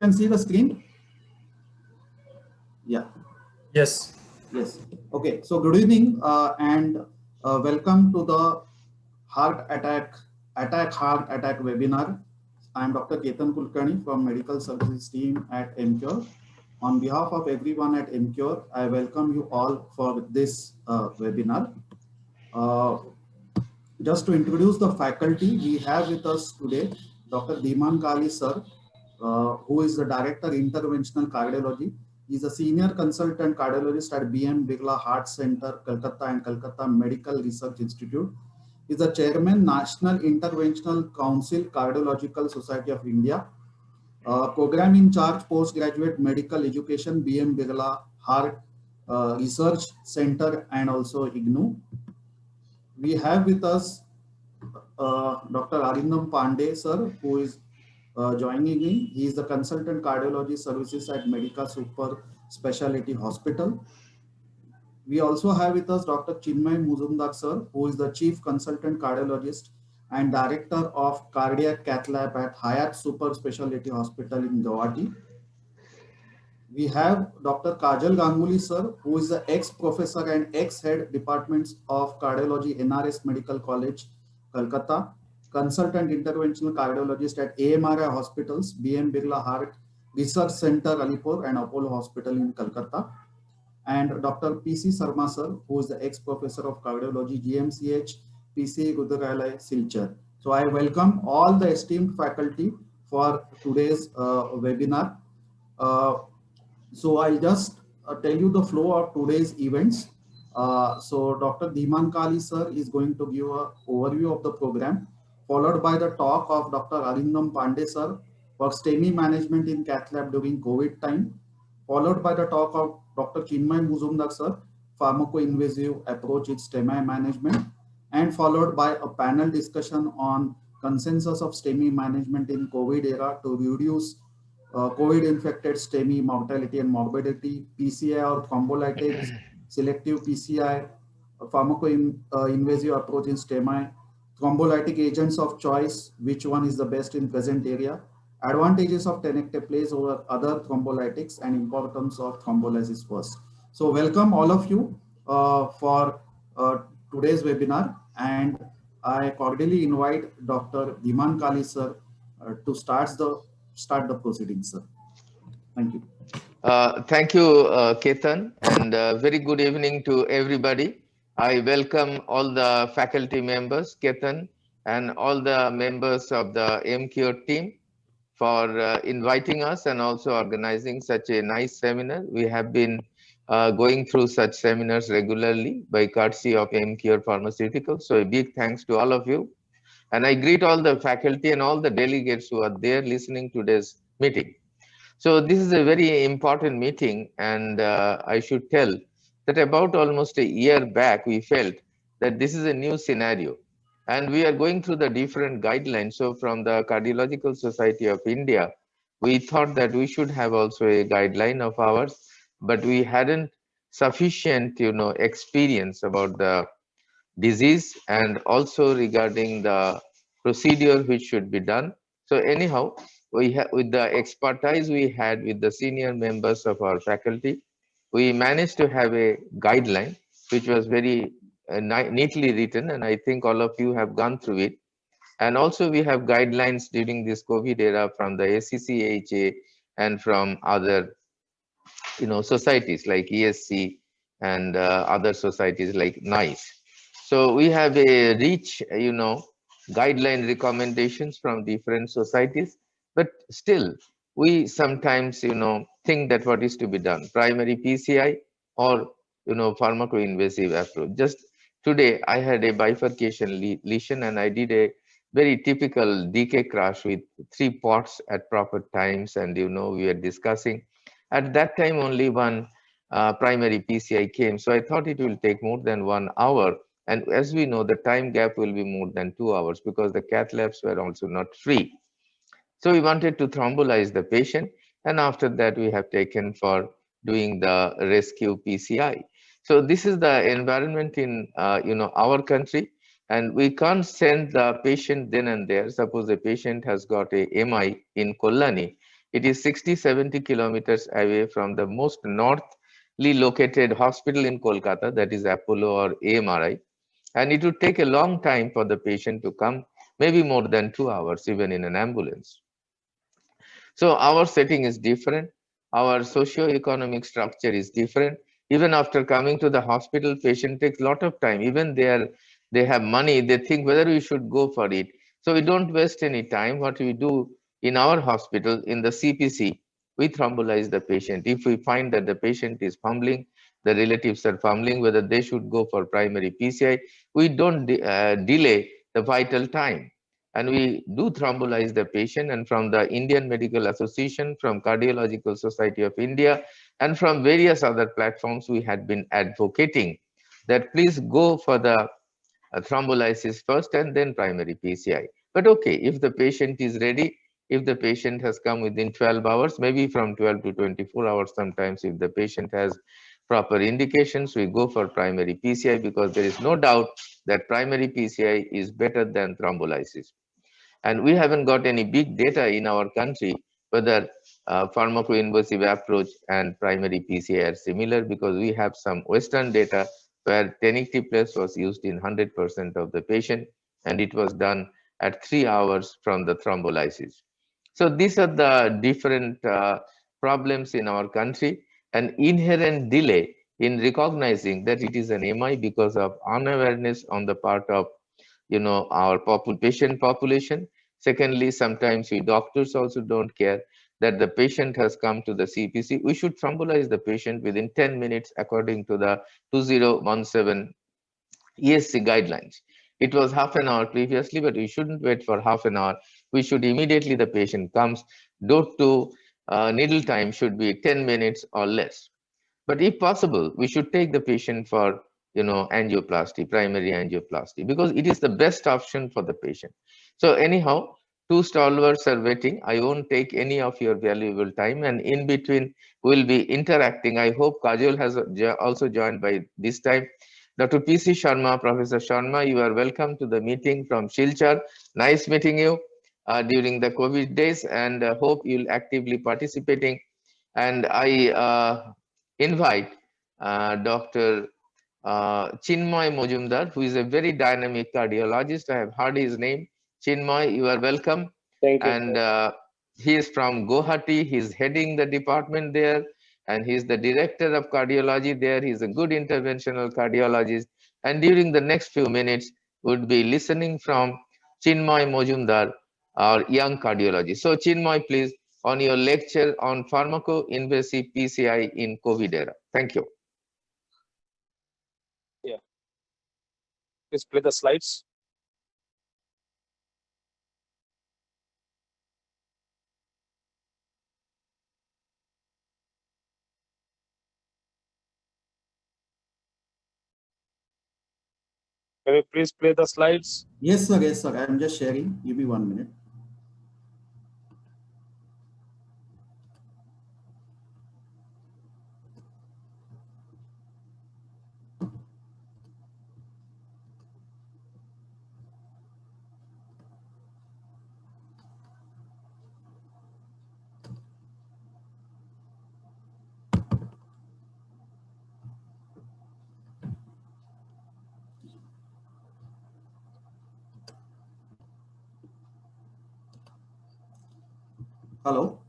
can see the screen? Yeah. Yes. Yes. Okay. So good evening and welcome to the Heart Heart Attack webinar. I am Dr. Ketan Kulkarni from Medical Services team at MCure. On behalf of everyone at MCure, I welcome you all for this webinar. Just to introduce the faculty, we have with us today Dr. Dhiman Kali sir, who is the Director Interventional Cardiology. He is a Senior Consultant Cardiologist at BM Birla Heart Center, Kolkata and Kolkata Medical Research Institute. He is the Chairman, National Interventional Council, Cardiological Society of India. Program in charge, Postgraduate Medical Education, BM Birla Heart Research Center and also IGNU. We have with us Dr. Arindam Pandey, sir, who is joining in. He is the Consultant Cardiology Services at Medica Super Specialty Hospital. We also have with us Dr. Chinmay Muzumdar, sir, who is the Chief Consultant Cardiologist and Director of Cardiac Cath Lab at Hayat Super Specialty Hospital in Guwahati. We have Dr. Kajal Ganguly, sir, who is the ex-professor and ex-head departments of cardiology, NRS Medical College, Kolkata, consultant interventional cardiologist at AMRI Hospitals, BM Birla Heart Research Center, Alipur, and Apollo Hospital in Kolkata. And Dr. PC Sarma, sir, who is the ex-professor of cardiology, GMCH, PC Rudralaya, Silchar. So I welcome all the esteemed faculty for today's webinar. So I'll just tell you the flow of today's events. So Dr. Dhiman Kali sir is going to give an overview of the program, followed by the talk of Dr. Arindam Pandey sir for STEMI management in cath lab during COVID time, followed by the talk of Dr. Chinmay Muzumdar sir, pharmacoinvasive approach with STEMI management, and followed by a panel discussion on consensus of STEMI management in COVID era to reduce COVID-infected STEMI mortality and morbidity, PCI or thrombolytics, selective PCI, pharmaco-invasive approach in STEMI, thrombolytic agents of choice, which one is the best in present area, advantages of tenecteplase over other thrombolytics, and importance of thrombolysis first. So welcome all of you for today's webinar, and I cordially invite Dr. Dhiman Kali sir to start the proceedings, sir. Thank you. Thank you, Ketan, and very good evening to everybody. I welcome all the faculty members, Ketan, and all the members of the MCure team for inviting us and also organizing such a nice seminar. We have been going through such seminars regularly by courtesy of MCure Pharmaceuticals. So a big thanks to all of you. And I greet all the faculty and all the delegates who are there listening to this meeting. So this is a very important meeting, and I should tell that about almost a year back, we felt that this is a new scenario, and we are going through the different guidelines. So from the Cardiological Society of India, we thought that we should have also a guideline of ours, but we hadn't sufficient, experience about the disease and also regarding the procedure which should be done. So anyhow, with the expertise we had with the senior members of our faculty, we managed to have a guideline which was very neatly written, and I think all of you have gone through it. And also we have guidelines during this COVID era from the ACCHA and from other societies like ESC and other societies like NICE. So we have a rich guideline recommendations from different societies, but still we sometimes think that what is to be done, primary PCI or pharmacoinvasive approach. Just today I had a bifurcation lesion and I did a very typical DK crash with 3 pots at proper times, and we are discussing. At that time only one primary PCI came, so I thought it will take more than 1 hour. And as we know, the time gap will be more than 2 hours because the cath labs were also not free. So we wanted to thrombolize the patient, and after that we have taken for doing the rescue PCI. So this is the environment in our country, and we can't send the patient then and there. Suppose the patient has got a MI in Kollani, It is 60-70 kilometers away from the most northly located hospital in Kolkata, that is Apollo or AMRI. And it would take a long time for the patient to come, maybe more than 2 hours, even in an ambulance. So our setting is different. Our socio-economic structure is different. Even after coming to the hospital, patient takes a lot of time. Even they have money, they think whether we should go for it. So we don't waste any time. What we do in our hospital, in the CPC, we thrombolize the patient. If we find that the patient is fumbling, the relatives are fumbling, whether they should go for primary PCI, we don't delay the vital time. And we do thrombolize the patient, and from the Indian Medical Association, from Cardiological Society of India, and from various other platforms, we had been advocating that please go for the thrombolysis first and then primary PCI. But okay, if the patient is ready, if the patient has come within 12 hours, maybe from 12 to 24 hours sometimes, if the patient has proper indications, we go for primary PCI, because there is no doubt that primary PCI is better than thrombolysis. And we haven't got any big data in our country whether pharmacoinvasive approach and primary PCI are similar, because we have some Western data where tenecteplase was used in 100% of the patient, and it was done at 3 hours from the thrombolysis. So these are the different problems in our country, an inherent delay in recognizing that it is an MI because of unawareness on the part of our patient population. Secondly, sometimes we doctors also don't care that the patient has come to the CPC. We should thrombolize the patient within 10 minutes according to the 2017 ESC guidelines. It was half an hour previously, but we shouldn't wait for half an hour. We should immediately the patient comes, dot to needle time should be 10 minutes or less. But if possible, we should take the patient for angioplasty, primary angioplasty, because it is the best option for the patient. So anyhow, two stalwarts are waiting. I won't take any of your valuable time, and in between we'll be interacting. I hope Kajol has also joined by this time. Dr. P.C. Sharma, Professor Sharma, you are welcome to the meeting from Silchar. Nice meeting you during the COVID days, and hope you'll actively participating. And I invite Dr. Chinmoy Mojumdar, who is a very dynamic cardiologist. I have heard his name. Chinmoy, you are welcome. Thank you. And he is from Guwahati. He is heading the department there, and he is the director of cardiology there. He is a good interventional cardiologist. And during the next few minutes, would be listening from Chinmoy Mojumdar, our young cardiologist. So Chinmoy, please, on your lecture on pharmacoinvasive PCI in COVID era. Thank you. Yeah. Please play the slides. Can you please play the slides? Yes, sir. Yes, sir. I am just sharing. Give me 1 minute. Hello.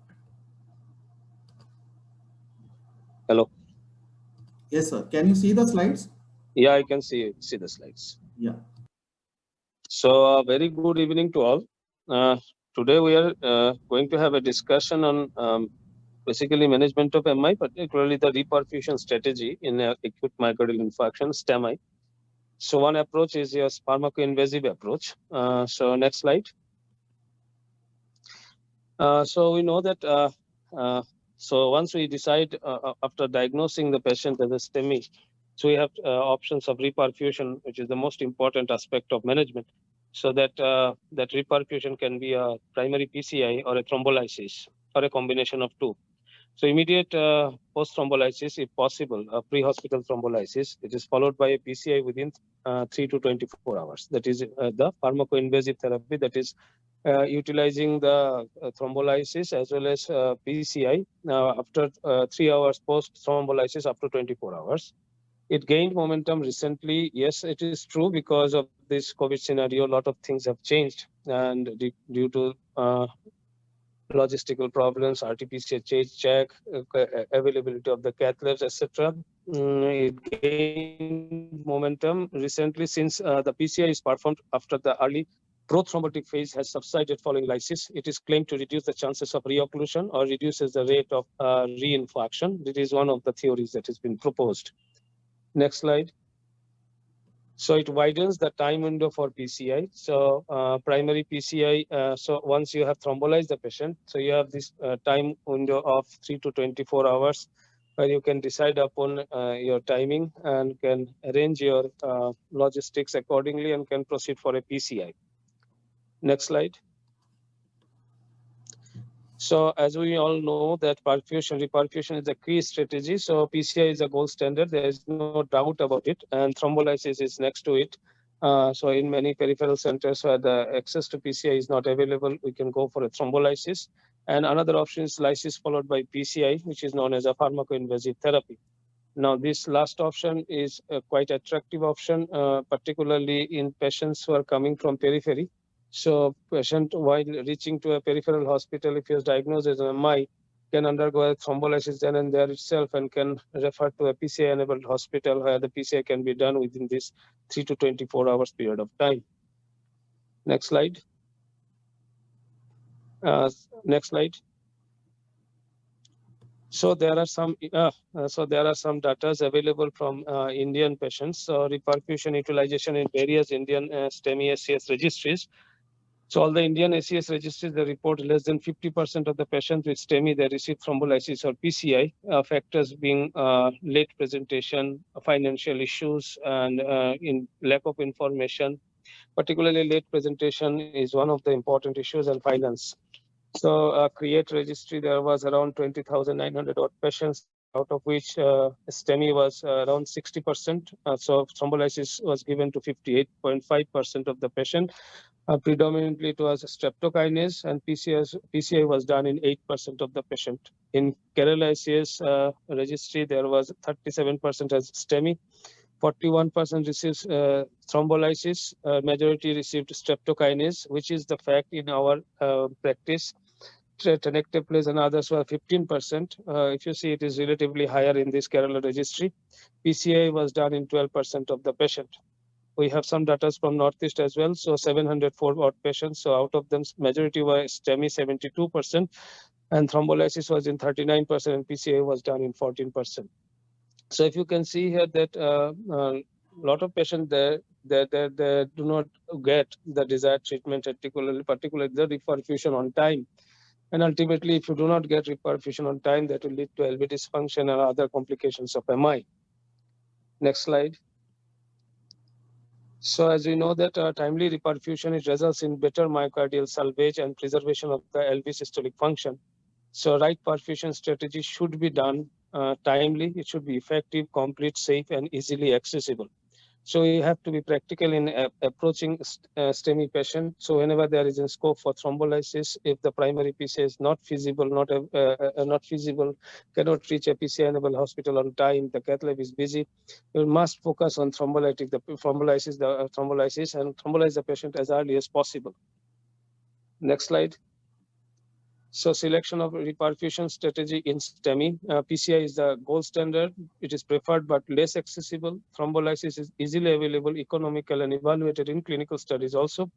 Hello. Yes, sir. Can you see the slides? Yeah, I can see the slides. Yeah. So very good evening to all. Today we are going to have a discussion on basically management of MI, particularly the reperfusion strategy in acute myocardial infarction, STEMI. So one approach is your pharmacoinvasive approach. So next slide. So we know that so once we decide after diagnosing the patient as a STEMI, so we have options of reperfusion, which is the most important aspect of management. So that that reperfusion can be a primary PCI or a thrombolysis or a combination of two. So immediate post-thrombolysis, if possible, a pre-hospital thrombolysis, it is followed by a PCI within 3 to 24 hours. That is the pharmacoinvasive therapy that is utilizing the thrombolysis as well as PCI after 3 hours post thrombolysis up to 24 hours. It gained momentum recently. Yes, it is true because of this COVID scenario, a lot of things have changed, and due to logistical problems, RT-PCR check, availability of the cath labs, etc. It gained momentum recently since the PCI is performed after the early prothrombotic phase has subsided following lysis. It is claimed to reduce the chances of reocclusion or reduces the rate of reinfarction. It is one of the theories that has been proposed. Next slide. So it widens the time window for PCI. So primary PCI, so once you have thrombolized the patient, so you have this time window of 3 to 24 hours where you can decide upon your timing and can arrange your logistics accordingly and can proceed for a PCI. Next slide. So as we all know that reperfusion is a key strategy. So PCI is a gold standard. There is no doubt about it. And thrombolysis is next to it. So in many peripheral centers where the access to PCI is not available, we can go for a thrombolysis. And another option is lysis followed by PCI, which is known as a pharmacoinvasive therapy. Now, this last option is a quite attractive option, particularly in patients who are coming from periphery. So patient while reaching to a peripheral hospital, if he is diagnosed as an MI, can undergo a thrombolysis then and there itself and can refer to a PCI-enabled hospital where the PCI can be done within this 3 to 24 hours period of time. Next slide. Next slide. So there are some data available from Indian patients. So reperfusion utilization in various Indian STEMI SCS registries. So all the Indian SCS registries, they report less than 50% of the patients with STEMI, they receive thrombolysis or PCI, factors being late presentation, financial issues, and in lack of information. Particularly late presentation is one of the important issues, and finance. So CREATE registry, there was around 20,900 odd patients, out of which STEMI was around 60%. So thrombolysis was given to 58.5% of the patient. Predominantly it was streptokinase, and PCI was done in 8% of the patient. In Kerala SCS registry, there was 37% as STEMI, 41% receives thrombolysis, majority received streptokinase, which is the fact in our practice. Tenecteplase and others were 15%. If you see, it is relatively higher in this Kerala registry. PCI was done in 12% of the patient. We have some data from Northeast as well. So 704 odd patients. So out of them, majority were STEMI 72%, and thrombolysis was in 39%, and PCI was done in 14%. So if you can see here that a lot of patients they do not get the desired treatment, particularly the reperfusion on time. And ultimately, if you do not get reperfusion on time, that will lead to LV dysfunction and other complications of MI. Next slide. So as we know that timely reperfusion, it results in better myocardial salvage and preservation of the LV systolic function. So right perfusion strategy should be done timely. It should be effective, complete, safe, and easily accessible. So you have to be practical in approaching STEMI patient. So whenever there is a scope for thrombolysis, if the primary PCI is not feasible, cannot reach a PCI-enabled hospital on time, the cath lab is busy, you must focus on thrombolysis and thrombolize the patient as early as possible. Next slide. So selection of reperfusion strategy in STEMI. PCI is the gold standard. It is preferred but less accessible. Thrombolysis is easily available, economical, and evaluated in clinical studies also.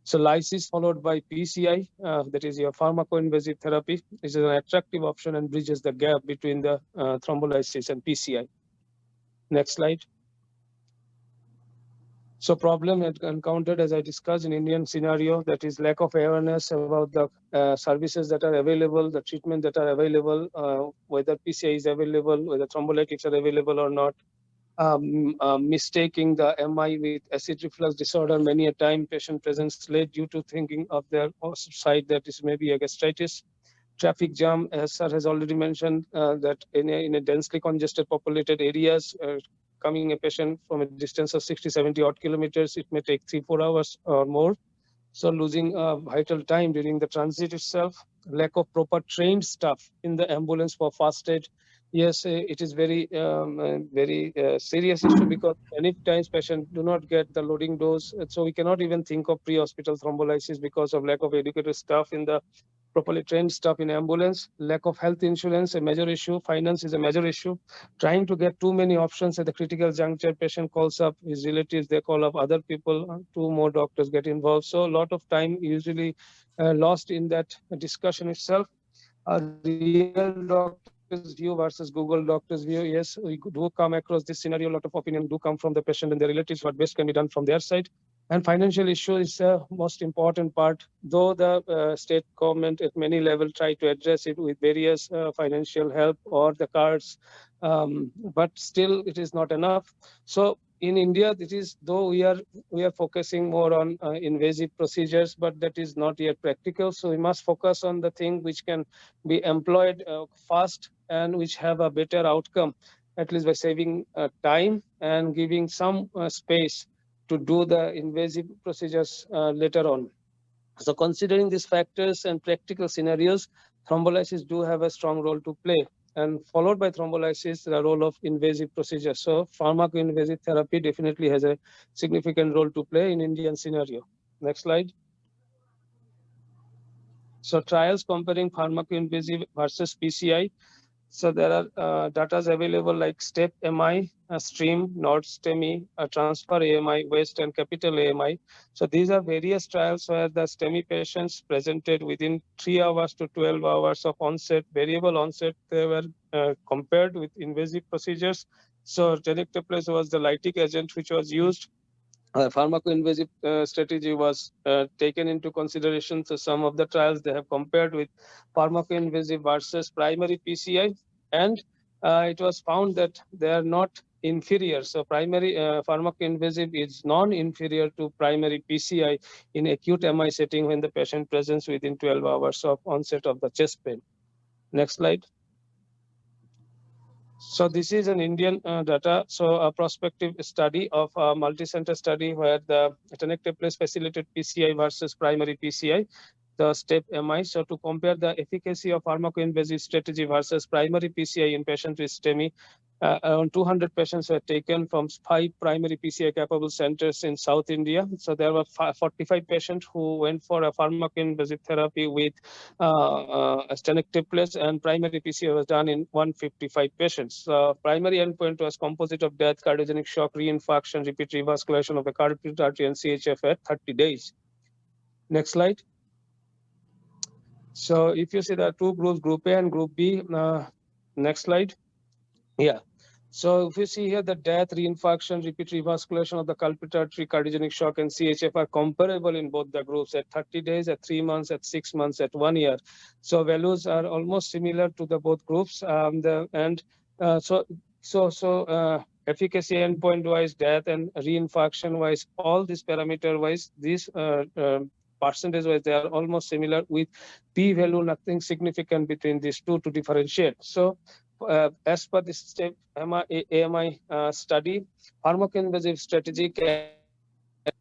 So lysis followed by PCI, that is your pharmacoinvasive therapy, is an attractive option and bridges the gap between the thrombolysis and PCI. Next slide. So problem encountered, as I discussed in Indian scenario, that is lack of awareness about the services that are available, the treatment that are available, whether PCI is available, whether thrombolytics are available or not. Mistaking the MI with acid reflux disorder. Many a time patient presents late due to thinking of their side that is maybe a gastritis. Traffic jam, as sir has already mentioned, that in a densely congested populated areas, coming a patient from a distance of 60, 70 odd kilometers, it may take 3-4 hours or more. So losing vital time during the transit itself, lack of proper trained staff in the ambulance for first aid. Yes, it is very serious issue, because many times patients do not get the loading dose. So we cannot even think of pre-hospital thrombolysis because of lack of educated staff in the properly trained staff in ambulance. Lack of health insurance, a major issue. Finance is a major issue. Trying to get too many options at the critical juncture, patient calls up his relatives, they call up other people, two more doctors get involved. So a lot of time usually lost in that discussion itself. A real doctor's view versus Google doctor's view. Yes, we do come across this scenario. A lot of opinion do come from the patient and their relatives. What best can be done from their side. And financial issue is the most important part, though the state government at many levels try to address it with various financial help or the cards, but still it is not enough. So in India, it is, though we are focusing more on invasive procedures, but that is not yet practical. So we must focus on the thing which can be employed fast and which have a better outcome, at least by saving time and giving some space to do the invasive procedures later on. So considering these factors and practical scenarios, thrombolysis do have a strong role to play, and followed by thrombolysis, the role of invasive procedures. So pharmacoinvasive therapy definitely has a significant role to play in Indian scenario. Next slide. So trials comparing pharmacoinvasive versus PCI. So there are data available like STEP MI, STREAM, NORD-STEMI, Transfer AMI, WEST, and Capital AMI. So these are various trials where the STEMI patients presented within 3 hours to 12 hours of onset, variable onset. They were compared with invasive procedures. So tenecteplase was the lytic agent which was used. Pharmacoinvasive strategy was taken into consideration. So some of the trials they have compared with pharmacoinvasive versus primary PCI, and it was found that they are not inferior. So primary pharmacoinvasive is non-inferior to primary PCI in acute MI setting when the patient presents within 12 hours of onset of the chest pain. Next slide. So this is an Indian data. So a prospective study of a multi-center study where the tenecteplase facilitated PCI versus primary PCI, the STEP MI. So to compare the efficacy of pharmacoinvasive strategy versus primary PCI in patients with STEMI, around 200 patients were taken from 5 primary PCI capable centers in South India. So there were 45 patients who went for a pharmacoinvasive therapy with tenecteplase, and primary PCI was done in 155 patients. Primary endpoint was composite of death, cardiogenic shock, reinfarction, repeat revascularization of the carotid artery, and CHF at 30 days. Next slide. So if you see the two groups, Group A and Group B, next slide. Yeah. So if you see here, the death, reinfarction, repeat revascularization of the culprit artery, cardiogenic shock, and CHF are comparable in both the groups at 30 days, at 3 months, at 6 months, at 1 year. So values are almost similar to the both groups. Efficacy endpoint wise, death and reinfarction wise, all these parameter wise, these percentage wise, they are almost similar, with p-value nothing significant between these two to differentiate. So as per this STEP AMI study, pharmacoinvasive strategy can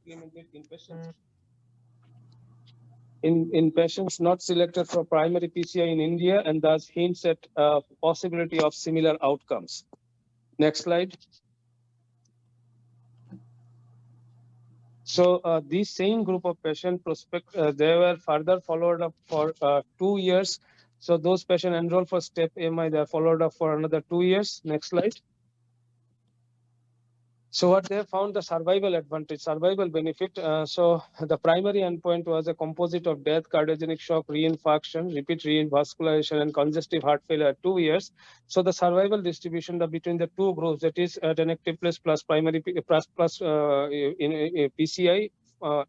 be implemented in patients in patients not selected for primary PCI in India, and thus hints at possibility of similar outcomes. Next slide. So this same group of patient prospect, they were further followed up for 2 years. So those patients enrolled for STEP AMI, they are followed up for another 2 years. Next slide. So what they found, the survival advantage, survival benefit. So the primary endpoint was a composite of death, cardiogenic shock, reinfarction, repeat revascularization, and congestive heart failure at 2 years. So the survival distribution between the two groups, that is tenecteplase plus primary plus PCI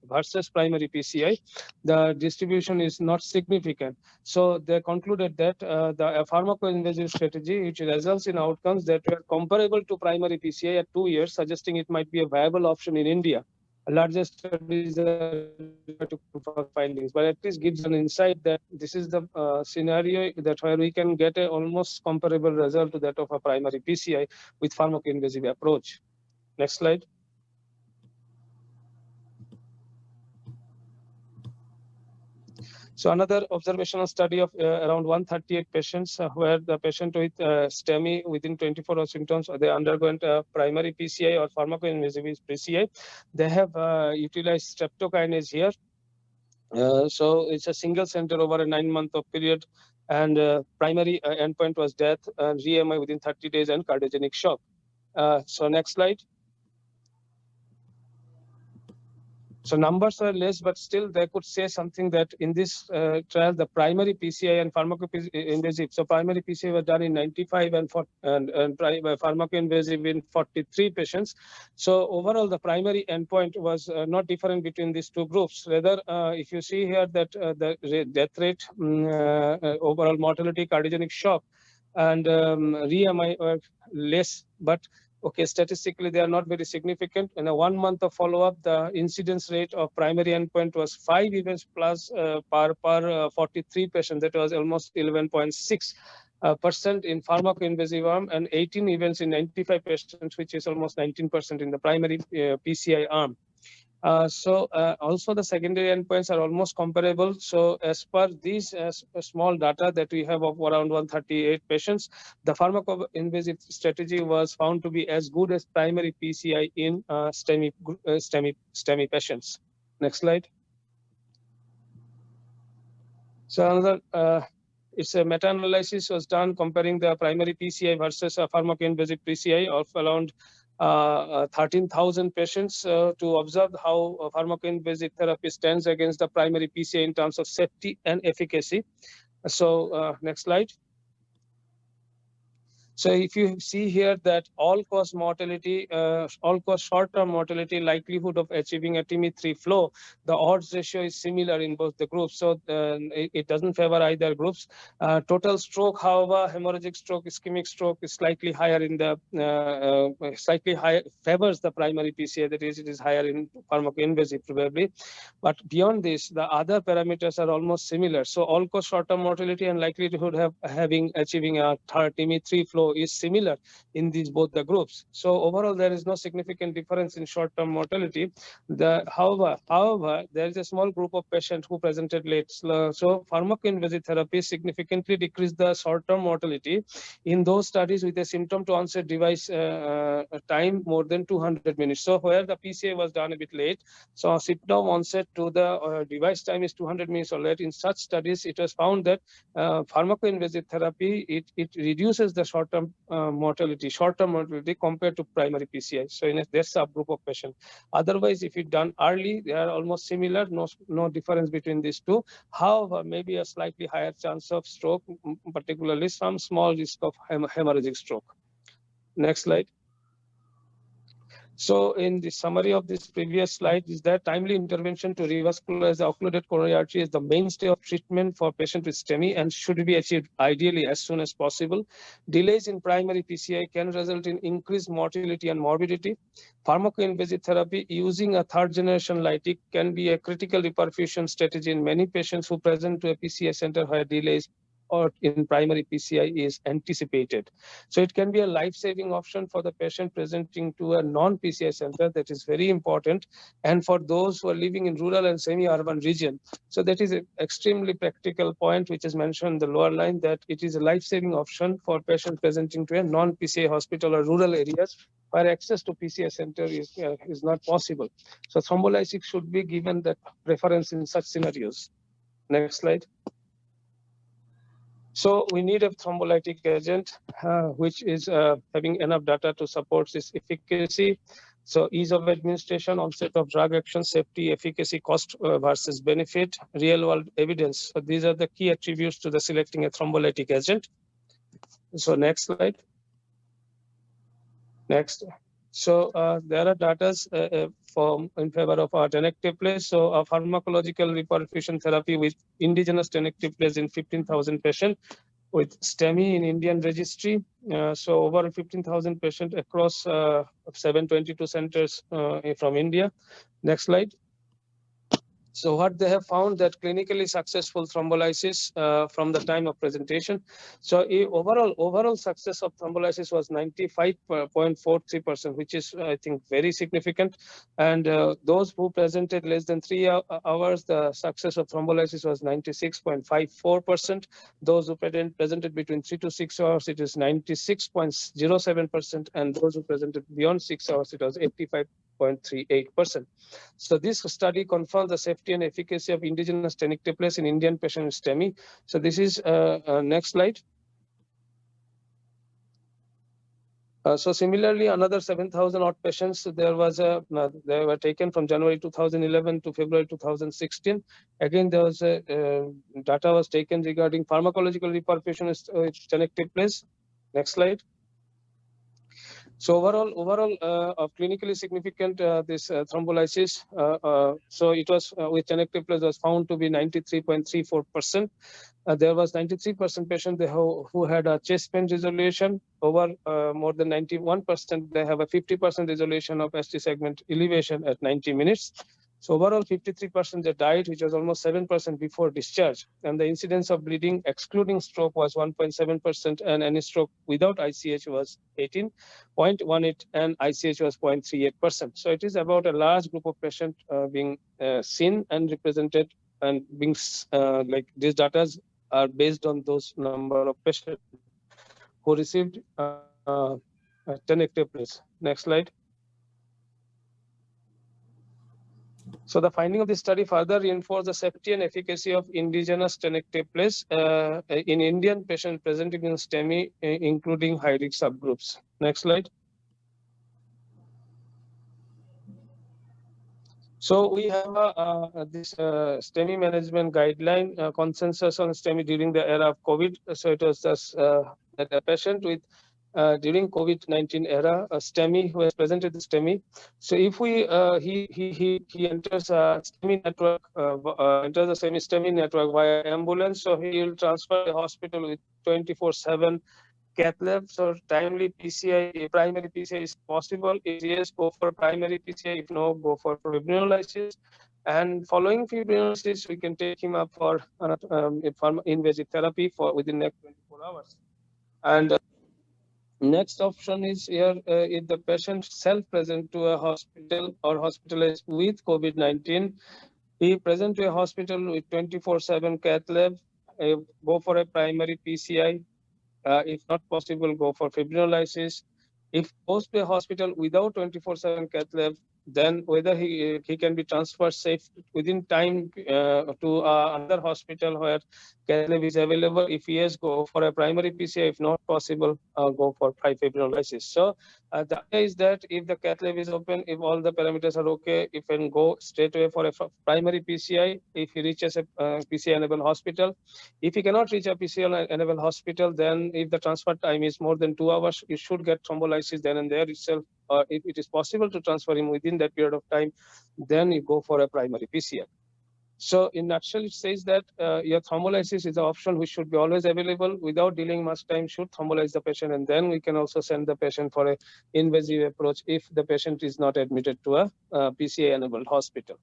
versus primary PCI, the distribution is not significant. So they concluded that the pharmacoinvasive strategy, which results in outcomes that were comparable to primary PCI at 2 years, suggesting it might be a viable option in India. Larger studies are to confirm findings, but at least gives an insight that this is the scenario that where we can get a almost comparable result to that of a primary PCI with pharmacoinvasive approach. Next slide. So another observational study of around 138 patients where the patient with STEMI within 24 hour symptoms, they underwent primary PCI or pharmacoinvasive PCI. They have utilized streptokinase here. So it's a single center over a 9-month period, and primary endpoint was death, re-MI within 30 days, and cardiogenic shock. So next slide. So numbers are less, but still they could say something that in this trial, the primary PCI and pharmacoinvasive. So primary PCI was done in 95 and pharmacoinvasive in 43 patients. So overall, the primary endpoint was not different between these two groups. Rather, if you see here that the death rate, overall mortality, cardiogenic shock, and re-MI were less, but okay, statistically, they are not very significant. In a 1 month of follow-up, the incidence rate of primary endpoint was 5 events plus per 43 patients. That was almost 11.6% in pharmacoinvasive arm, and 18 events in 95 patients, which is almost 19% in the primary PCI arm. Also the secondary endpoints are almost comparable. So as per these small data that we have of around 138 patients, the pharmacoinvasive strategy was found to be as good as primary PCI in STEMI patients. Next slide. So another, it's a meta-analysis was done comparing the primary PCI versus a pharmacoinvasive PCI of around 13,000 patients to observe how pharmacoinvasive therapy stands against the primary PCI in terms of safety and efficacy. So next slide. So if you see here that all-cause mortality, all-cause short-term mortality, likelihood of achieving a TIMI-3 flow, the odds ratio is similar in both the groups. So it doesn't favor either groups. Total stroke, however, hemorrhagic stroke, ischemic stroke is slightly higher in the, slightly higher, favors the primary PCI, that is, it is higher in pharmacoinvasive probably. But beyond this, the other parameters are almost similar. So all-cause short-term mortality and likelihood of achieving a TIMI-3 flow is similar in these both the groups. So overall, there is no significant difference in short-term mortality. However, there is a small group of patients who presented late. So pharmacoinvasive therapy significantly decreased the short-term mortality in those studies with a symptom to onset device time more than 200 minutes. So where the PCI was done a bit late, so symptom onset to the device time is 200 minutes or late. In such studies, it was found that pharmacoinvasive therapy, it reduces the short-term mortality compared to primary PCI. So in their subgroup of patients. Otherwise, if it's done early, they are almost similar, no difference between these two. However, maybe a slightly higher chance of stroke, particularly some small risk of hemorrhagic stroke. Next slide. So in the summary of this previous slide is that timely intervention to revascularize the occluded coronary artery is the mainstay of treatment for patients with STEMI and should be achieved ideally as soon as possible. Delays in primary PCI can result in increased mortality and morbidity. Pharmacoinvasive therapy using a third-generation lytic can be a critical reperfusion strategy in many patients who present to a PCI center where delays or in primary PCI is anticipated. So it can be a life-saving option for the patient presenting to a non-PCI center. That is very important. And for those who are living in rural and semi-urban region. So that is an extremely practical point, which is mentioned in the lower line, that it is a life-saving option for patients presenting to a non-PCI hospital or rural areas where access to PCI center is not possible. So thrombolysis should be given that preference in such scenarios. Next slide. So we need a thrombolytic agent, which is having enough data to support its efficacy. So ease of administration, onset of drug action, safety, efficacy, cost versus benefit, real world evidence. So these are the key attributes to the selecting a thrombolytic agent. So next slide. Next. So there are data in favor of our tenecteplase. So a pharmacological reperfusion therapy with indigenous tenecteplase in 15,000 patients with STEMI in Indian registry. So over 15,000 patients across 722 centers from India. Next slide. So what they have found that clinically successful thrombolysis from the time of presentation. So overall success of thrombolysis was 95.43%, which is I think very significant. And those who presented less than 3 hours, the success of thrombolysis was 96.54%. Those who presented between 3 to 6 hours, it is 96.07%, and those who presented beyond 6 hours, it was 85.38%. So this study confirmed the safety and efficacy of indigenous tenecteplase in Indian patient STEMI. So this is next slide. So similarly, another 7,000 odd patients, they were taken from January 2011 to February 2016. Again, there was data was taken regarding pharmacological reperfusion with tenecteplase. Next slide. So overall, of clinically significant this thrombolysis. So it was with tenecteplase was found to be 93.34%. There was 93% patient who had a chest pain resolution. Over more than 91%, they have a 50% resolution of ST segment elevation at 90 minutes. So overall, 53% they died, which was almost 7% before discharge. And the incidence of bleeding, excluding stroke, was 1.7%, and any stroke without ICH was 18.18, and ICH was 0.38%. So it is about a large group of patients being seen and represented, and being like these data are based on those number of patients who received tenecteplase. Next slide. So the finding of this study further reinforced the safety and efficacy of indigenous tenecteplase in Indian patients presenting in STEMI, including high-risk subgroups. Next slide. So we have this STEMI management guideline consensus on STEMI during the era of COVID. So it was just that a patient with during COVID-19 era, a STEMI who has presented the STEMI. So if we he enters a STEMI network, enters the STEMI network via ambulance, so he will transfer the hospital with 24/7 cath lab. So timely PCI, primary PCI is possible. If yes, go for primary PCI. If no, go for fibrinolysis. And following fibrinolysis, we can take him up for invasive therapy for within next 24 hours. And next option is here, if the patient self-present to a hospital or hospitalized with COVID-19, he present to a hospital with 24/7 cath lab, go for a primary PCI. If not possible, go for fibrinolysis. If goes to a hospital without 24/7 cath lab, then whether he can be transferred safe within time to another hospital where cath lab is available. If yes, go for a primary PCI. If not possible, go for fibrinolysis. So the idea is that if the cath lab is open, if all the parameters are okay, you can go straight away for a primary PCI. If he reaches a PCI-enabled hospital, if you cannot reach a PCI-enabled hospital, then if the transfer time is more than 2 hours, you should get thrombolysis then and there itself. Or if it is possible to transfer him within that period of time, then you go for a primary PCI. So in nutshell, it says that your thrombolysis is an option which should be always available without delaying much time, should thrombolyze the patient, and then we can also send the patient for an invasive approach if the patient is not admitted to a PCI-enabled hospital.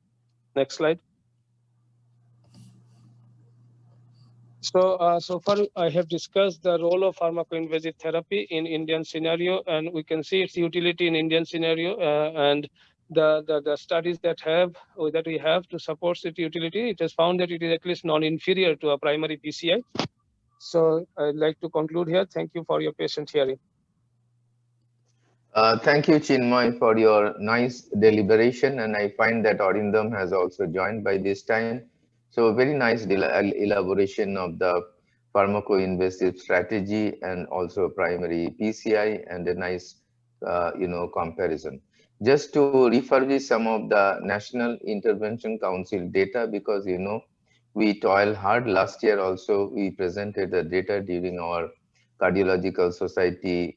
Next slide. So, so far I have discussed the role of pharmacoinvasive therapy in Indian scenario, and we can see its utility in Indian scenario, and the studies that we have to support its utility. It has found that it is at least non-inferior to a primary PCI. So I'd like to conclude here. Thank you for your patient hearing. Thank you, Chinmay, for your nice deliberation, and I find that Arindam has also joined by this time. So very nice elaboration of the pharmacoinvasive strategy and also primary PCI, and a nice, comparison. Just to refurbish some of the National Intervention Council data, because, we toil hard. Last year also, we presented the data during our Cardiological Society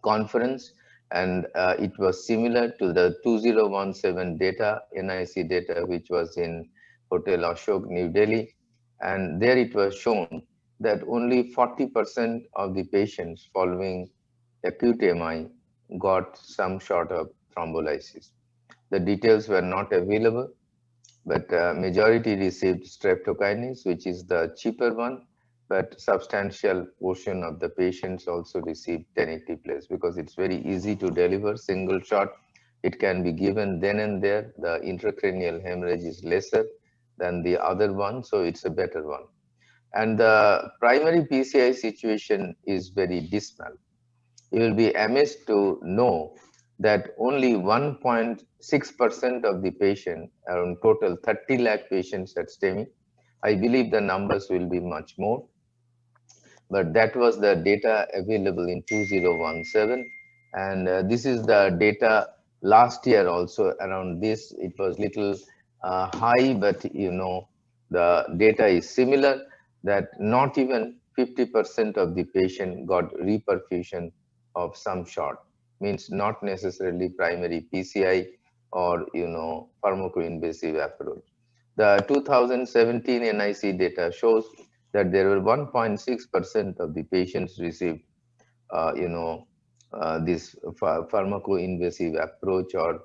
conference, and it was similar to the 2017 data, NIC data, which was in Hotel Ashok, New Delhi. And there it was shown that only 40% of the patients following acute MI got some sort of thrombolysis. The details were not available, but majority received streptokinase, which is the cheaper one, but substantial portion of the patients also received tenecteplase because it's very easy to deliver, single shot. It can be given then and there. The intracranial hemorrhage is lesser than the other one, so it's a better one. And the primary PCI situation is very dismal. You will be amazed to know that only 1.6% of the patient, around total 30 lakh patients at STEMI, I believe the numbers will be much more, but that was the data available in 2017. And this is the data last year also around this. It was little high, but the data is similar that not even 50% of the patient got reperfusion of some sort, means not necessarily primary PCI or pharmacoinvasive approach. The 2017 NIC data shows that there were 1.6% of the patients received, this pharmacoinvasive approach or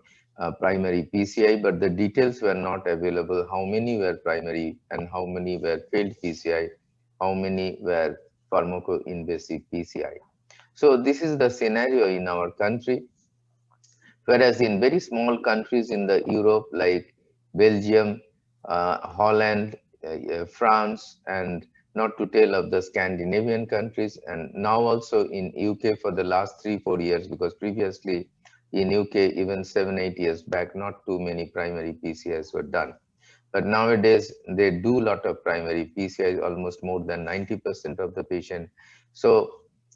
primary PCI, but the details were not available. How many were primary and how many were failed PCI, how many were pharmacoinvasive PCI. So this is the scenario in our country. Whereas in very small countries in the Europe like Belgium, Holland, France, and not to tell of the Scandinavian countries, and now also in UK for the last 3-4 years, because previously in UK even 7-8 years back, not too many primary PCIs were done. But nowadays they do a lot of primary PCIs, almost more than 90% of the patient. So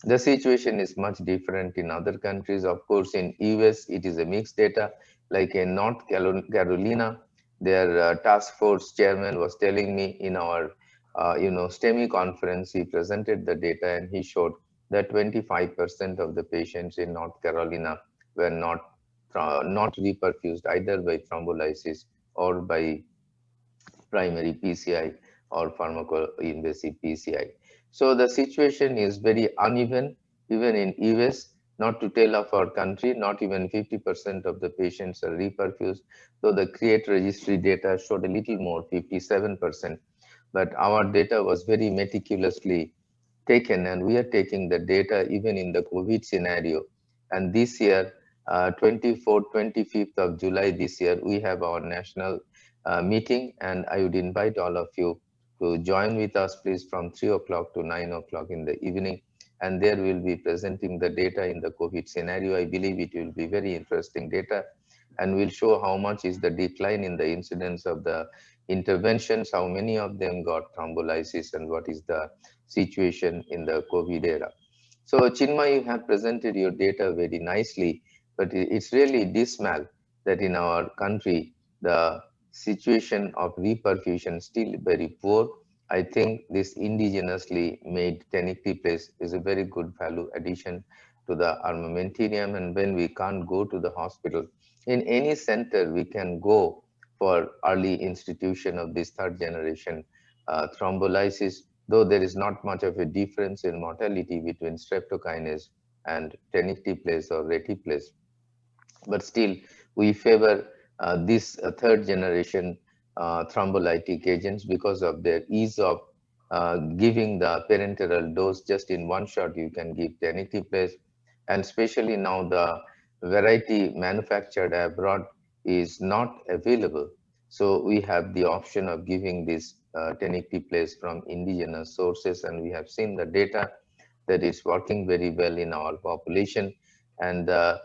the situation is much different in other countries. Of course, in US, it is a mixed data. Like in North Carolina, their task force chairman was telling me in our, STEMI conference, he presented the data and he showed that 25% of the patients in North Carolina were not reperfused either by thrombolysis or by primary PCI or pharmacoinvasive PCI. So the situation is very uneven, even in US, not to tell of our country, not even 50% of the patients are reperfused, though the CREATE registry data showed a little more, 57%. But our data was very meticulously taken, and we are taking the data even in the COVID scenario. And this year, 24th, 25th of July this year, we have our national meeting, and I would invite all of you to join with us, please, from 3 o'clock to 9 o'clock in the evening. And there we'll be presenting the data in the COVID scenario. I believe it will be very interesting data, and we'll show how much is the decline in the incidence of the interventions, how many of them got thrombolysis, and what is the situation in the COVID era. So Chinmay, you have presented your data very nicely, but it's really dismal that in our country, the situation of reperfusion still very poor. I think this indigenously made tenecteplase is a very good value addition to the armamentarium. And when we can't go to the hospital, in any center, we can go for early institution of this third generation thrombolysis, though there is not much of a difference in mortality between streptokinase and tenecteplase or retiplase. But still, we favor this third generation thrombolytic agents because of their ease of giving the parenteral dose. Just in one shot, you can give tenecteplase, and especially now the variety manufactured abroad is not available. So we have the option of giving this tenecteplase from indigenous sources, and we have seen the data that is working very well in our population, and the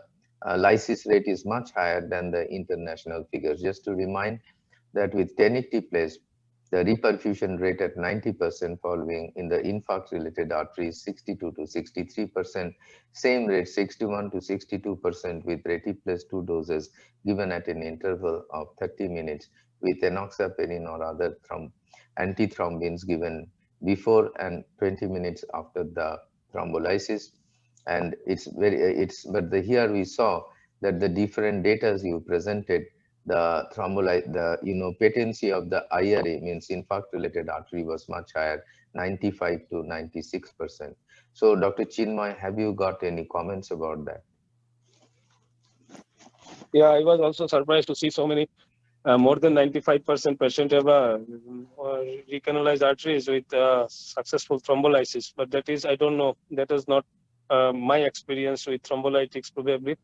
lysis rate is much higher than the international figures. Just to remind that with tenecteplase, the reperfusion rate at 90% following in the infarct-related arteries 62 to 63%, same rate 61 to 62% with retiplase 2 doses given at an interval of 30 minutes with enoxaparin or other antithrombins given before and 20 minutes after the thrombolysis. And here we saw that the different data you presented, the patency of the IRA, means infarct-related artery, was much higher, 95 to 96%. So Dr. Chinmay, have you got any comments about that? Yeah, I was also surprised to see so many more than 95% patient have recanalized arteries with successful thrombolysis. But that is, I don't know, that is not my experience with thrombolytics probably.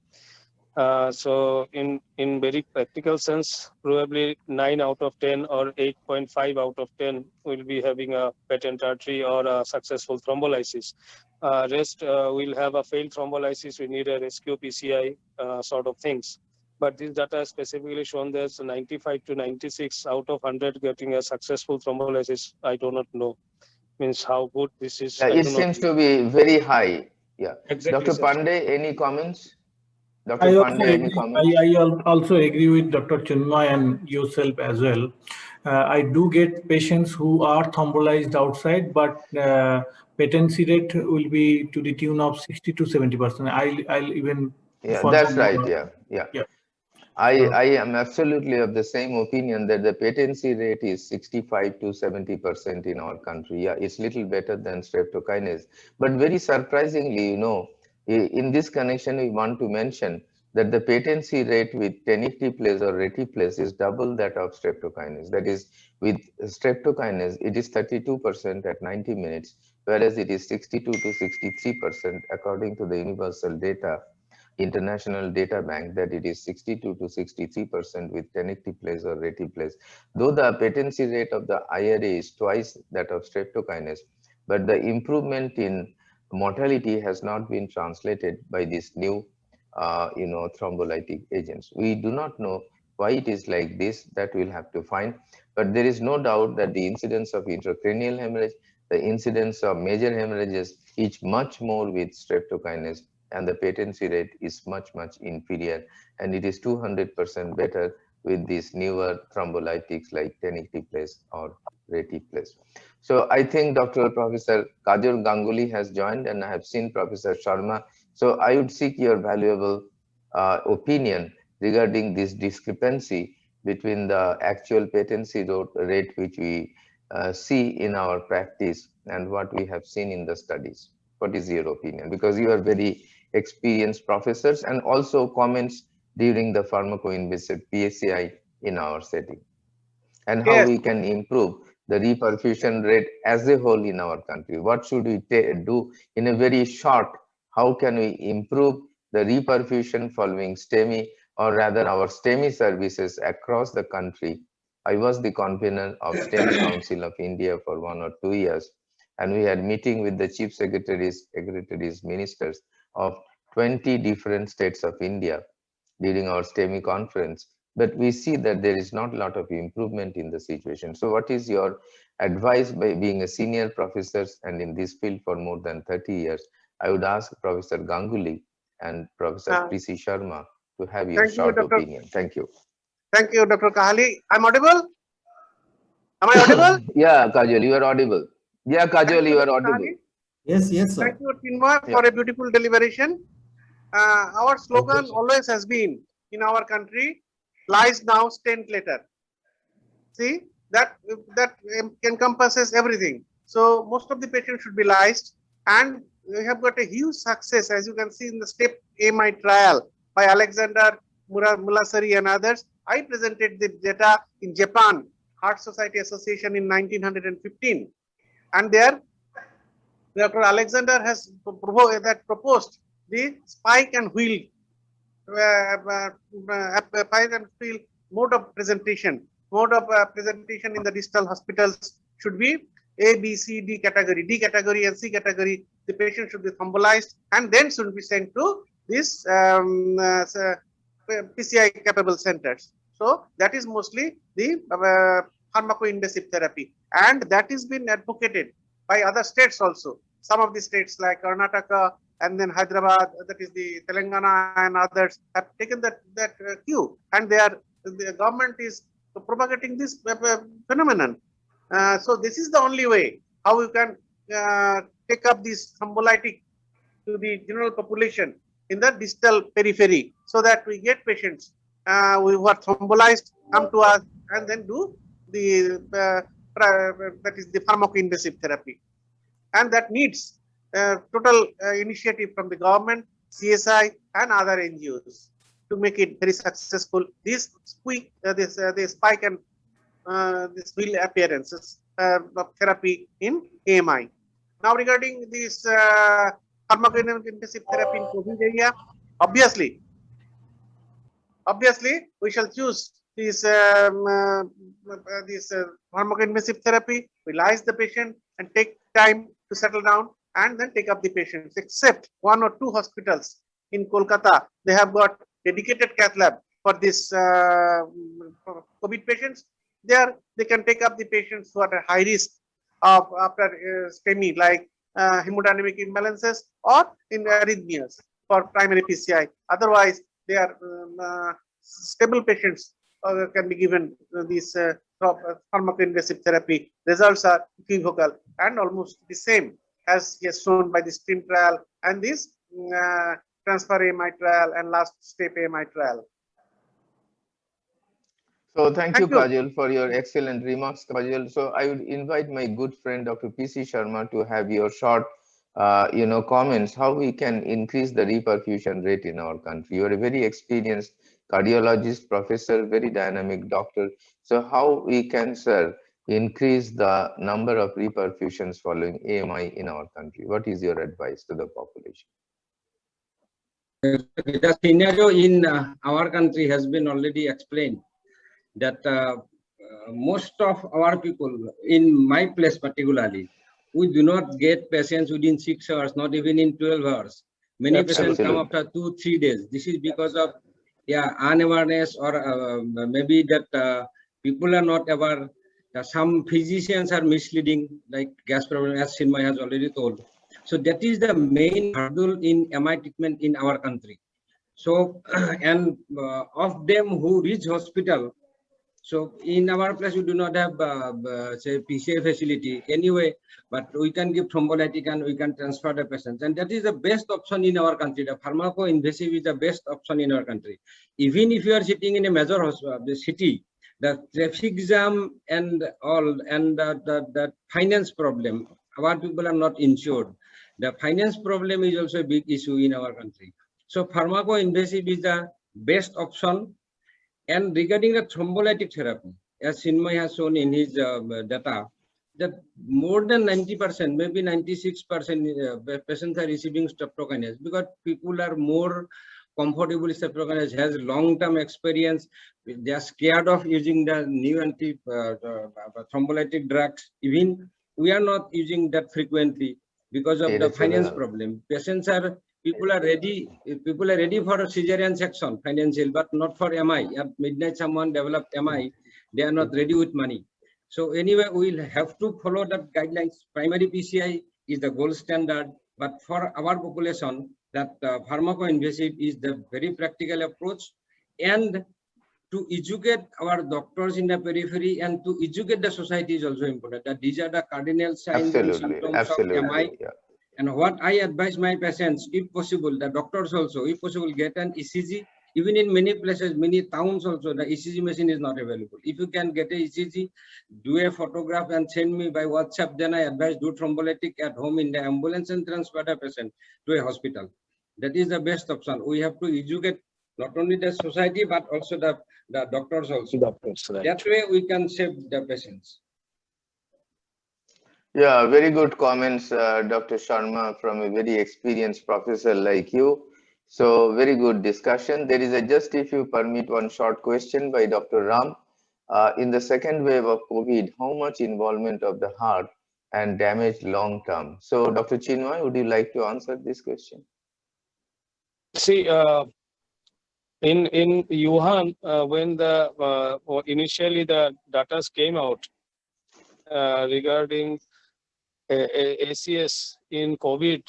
So in very practical sense, probably 9 out of 10 or 8.5 out of 10 will be having a patent artery or a successful thrombolysis. Rest will have a failed thrombolysis. We need a rescue PCI sort of things. But this data has specifically shown there's 95 to 96 out of 100 getting a successful thrombolysis. I do not know. Means how good this is. Yeah, it seems to be very high. Yeah. Exactly, Dr. sir. Pandey, any comments? Dr. I also Pandey, any agree. comments? I also agree with Dr. Chinmay and yourself as well. I do get patients who are thrombolyzed outside, but patency rate will be to the tune of 60 to 70%. I'll even Yeah, further that's right. more. Yeah. Yeah. I am absolutely of the same opinion that the patency rate is 65 to 70% in our country. Yeah, it's little better than streptokinase. But very surprisingly, in this connection, we want to mention that the patency rate with tenecteplase or retiplase is double that of streptokinase. That is, with streptokinase, it is 32% at 90 minutes, whereas it is 62 to 63% according to the universal data. International Data Bank, that it is 62 to 63% with tenecteplase or retiplase. Though the patency rate of the IRA is twice that of streptokinase, but the improvement in mortality has not been translated by these new, thrombolytic agents. We do not know why it is like this. That we'll have to find. But there is no doubt that the incidence of intracranial hemorrhage, the incidence of major hemorrhages is much more with streptokinase, and the patency rate is much inferior, and it is 200% better with these newer thrombolytics like tenecteplase or retiplase. So I think Professor Kajol Ganguly has joined, and I have seen Professor Sharma. So I would seek your valuable opinion regarding this discrepancy between the actual patency rate which we see in our practice and what we have seen in the studies. What is your opinion? Because you are very experienced professors, and also comments during the pharmacoinvasive PCI in our setting, and how we can improve the reperfusion rate as a whole in our country. What should we do in a very short? How can we improve the reperfusion following STEMI, or rather our STEMI services across the country? I was the convener of STEMI Council of India for 1 or 2 years, and we had meeting with the chief secretaries, ministers of 20 different states of India during our STEMI conference. But we see that there is not a lot of improvement in the situation. So what is your advice, by being a senior professor and in this field for more than 30 years? I would ask Professor Ganguly and Professor Prissy Sharma to have your short opinion. Thank you. Thank you, Dr. Kahali. I'm audible? Am I audible? Yeah, Kajol, you are audible. Yeah, Kajol, you are audible. Yes, sir. Thank you, Chinmay, for a beautiful deliberation. Our slogan always has been in our country, lies now, stent later. See, that encompasses everything. So most of the patients should be lysed, and we have got a huge success, as you can see in the STEP AMI trial by Alexander Mulasari and others. I presented the data in Japan Heart Society Association in 1915, and there Dr. Alexander has proposed the spike and wheel mode of presentation. Mode of presentation in the distal hospitals should be A, B, C, D category. D category and C category, the patient should be thrombolyzed and then should be sent to this PCI capable centers. So that is mostly the pharmacoinvasive therapy, and that is been advocated by other states also. Some of the states like Karnataka and then Hyderabad, that is the Telangana and others, have taken that cue, and the government is propagating this phenomenon. So this is the only way how you can take up this thrombolytic to the general population in the distal periphery, so that we get patients who are thrombolyzed come to us and then do the that is the pharmacoinvasive therapy, and that needs total initiative from the government, CSI, and other NGOs. to make it very successful. This spike and this will appearances of therapy in AMI. Now regarding this pharmacointensive therapy in COVID area, obviously we shall choose this pharmacointensive therapy. We lyse the patient and take time to settle down and then take up the patients. Except 1 or 2 hospitals in Kolkata, they have got dedicated cath lab for this COVID patients. There they can take up the patients who are at high risk of after STEMI, like hemodynamic imbalances or in arrhythmias for primary PCI. Otherwise, they are stable patients can be given this pharmacoinvasive therapy. Results are equivocal and almost the same as shown by the STREAM trial and this transfer AMI trial and last step AMI trial. So thank you, Kajal, for your excellent remarks, Kajal. So I would invite my good friend, Dr. P.C. Sharma, to have your short, comments, how we can increase the reperfusion rate in our country. You are a very experienced cardiologist, professor, very dynamic doctor. So how we can, sir, increase the number of reperfusions following AMI in our country? What is your advice to the population? The scenario in our country has been already explained, that most of our people, in my place particularly, we do not get patients within 6 hours, not even in 12 hours. Many patients come after 2-3 days. This is because of unawareness, or maybe that people are not aware. Some physicians are misleading, like gas problem, as Chinmay has already told. So that is the main hurdle in MI treatment in our country. So, and of them who reach hospital, so in our place, we do not have say PCI facility anyway, but we can give thrombolytic and we can transfer the patients, and that is the best option in our country. The pharmaco-invasive is the best option in our country. Even if you are sitting in a major city, the traffic jam and all, and the finance problem, our people are not insured. The finance problem is also a big issue in our country. So pharmaco-invasive is the best option. And regarding the thrombolytic therapy, as Chinmay has shown in his data, that more than 90%, maybe 96% patients are receiving streptokinase, because people are more comfortable. Streptokinase has long-term experience. They are scared of using the new thrombolytic drugs. Even we are not using that frequently because of the finance problem. People are ready for a cesarean section, financial, but not for MI. At midnight, someone developed MI, they are not ready with money. So anyway, we'll have to follow that guidelines. Primary PCI is the gold standard, but for our population, that pharmaco-invasive is the very practical approach. And to educate our doctors in the periphery and to educate the society is also important. That these are the cardinal signs and symptoms of MI. Yeah. And what I advise my patients, if possible, the doctors also, if possible, get an ECG. Even in many places, many towns also, the ECG machine is not available. If you can get a ECG, do a photograph and send me by WhatsApp, then I advise do thrombolytic at home in the ambulance and transfer the patient to a hospital. That is the best option. We have to educate not only the society, but also the doctors also. Right. That way we can save the patients. Yeah, very good comments, Dr. Sharma, from a very experienced professor like you. So very good discussion. There is just, if you permit, one short question by Dr. Ram. In the second wave of COVID, how much involvement of the heart and damage long term? So Dr. Chinmay, would you like to answer this question? See, in Wuhan, when the initially the data came out regarding ACS in COVID,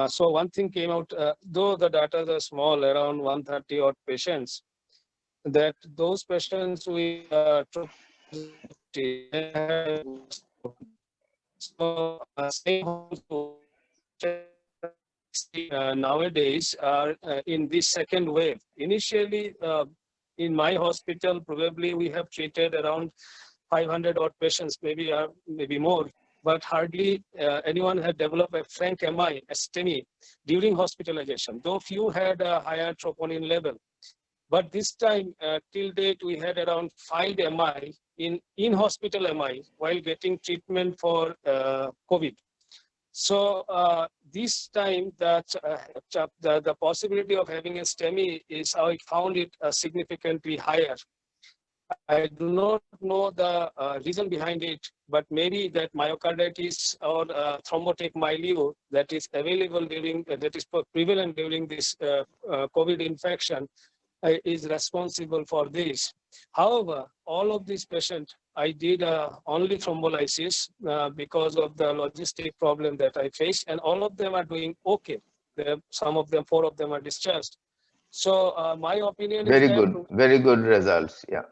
so one thing came out, though the data are small, around 130 odd patients, that those patients with nowadays are in this second wave. Initially, in my hospital, probably we have treated around 500 odd patients, maybe more, but hardly anyone had developed a frank MI, a STEMI, during hospitalization, though few had a higher troponin level. But this time, till date, we had around 5 MI in hospital MI while getting treatment for COVID. So this time, the possibility of having a STEMI is, I found it significantly higher. I do not know the reason behind it, but maybe that myocarditis or thrombotic milieu that is available during, that is prevalent during this COVID infection is responsible for this. However, all of these patients, I did only thrombolysis because of the logistic problem that I faced, and all of them are doing okay. Some of them, 4 of them are discharged. So my opinion Very is good, very good results. Yeah.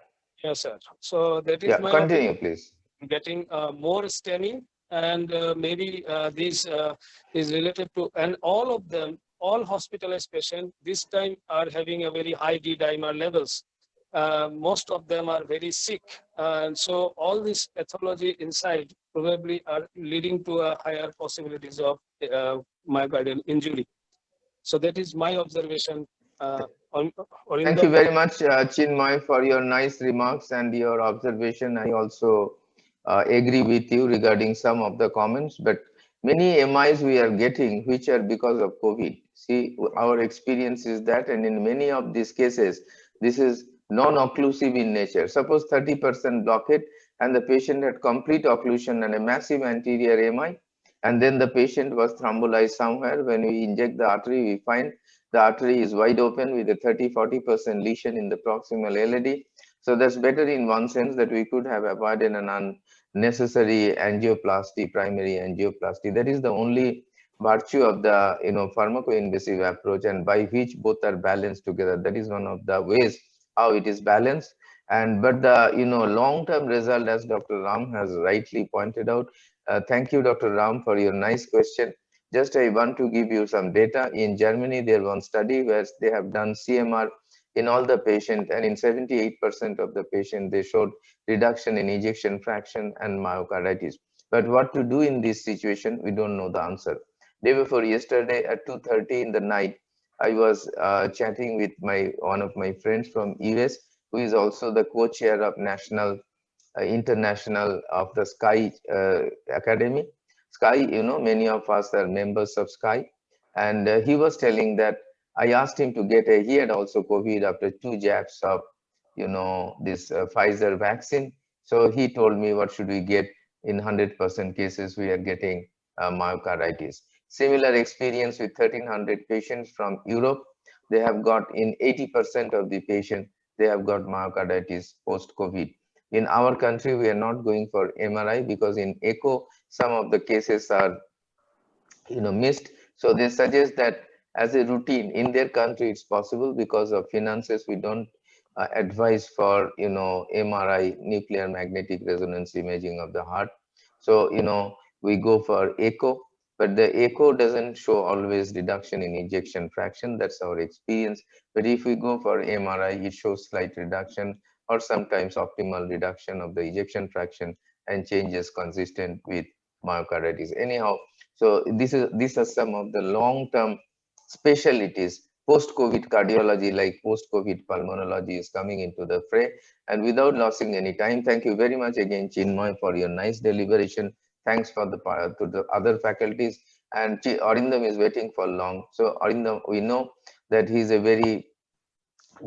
Yes, sir. So that is my continue, opinion. please. Getting more STEMI, and maybe this is related to, and all of them, all hospitalized patients this time are having a very high D-dimer levels. Most of them are very sick, and so all this pathology inside probably are leading to a higher possibilities of myocardial injury. So that is my observation. Thank you very much, Chinmay, for your nice remarks and your observation. I also agree with you regarding some of the comments, but many MIs we are getting which are because of COVID. See, our experience is that, and in many of these cases, this is non-occlusive in nature. Suppose 30% blockade and the patient had complete occlusion and a massive anterior MI, and then the patient was thrombolized somewhere. When we inject the artery, we find the artery is wide open with a 30-40% lesion in the proximal LAD. So that's better in one sense that we could have avoided an unnecessary angioplasty, primary angioplasty. That is the only virtue of the pharmacoinvasive approach, and by which both are balanced together. That is one of the ways how it is balanced. And but the long-term result, as Dr. Ram has rightly pointed out. Thank you, Dr. Ram, for your nice question. Just I want to give you some data. In Germany, there was one study where they have done CMR in all the patients, and in 78% of the patients, they showed reduction in ejection fraction and myocarditis. But what to do in this situation, we don't know the answer. Day before yesterday at 2:30 in the night, I was chatting with one of my friends from US, who is also the co-chair of international of the SKY Academy. SKY, many of us are members of SKY, and he was telling that I asked him to he had also COVID after 2 jabs of, this Pfizer vaccine. So he told me, what should we get? In 100% cases, we are getting myocarditis. Similar experience with 1,300 patients from Europe. They have got, in 80% of the patients, they have got myocarditis post-COVID. In our country, we are not going for MRI because in echo, some of the cases are, missed. So they suggest that as a routine in their country, it's possible because of finances. We don't advise for, MRI, nuclear magnetic resonance imaging of the heart. So, we go for echo, but the echo doesn't show always reduction in ejection fraction. That's our experience. But if we go for MRI, it shows slight reduction or sometimes optimal reduction of the ejection fraction and changes consistent with myocarditis. Anyhow, so these are some of the long-term specialties. Post-COVID cardiology, like post-COVID pulmonology, is coming into the fray. And without losing any time, thank you very much again, Chinmay, for your nice deliberation. Thanks to the other faculties. And Arindam is waiting for long. So Arindam, we know that he's a very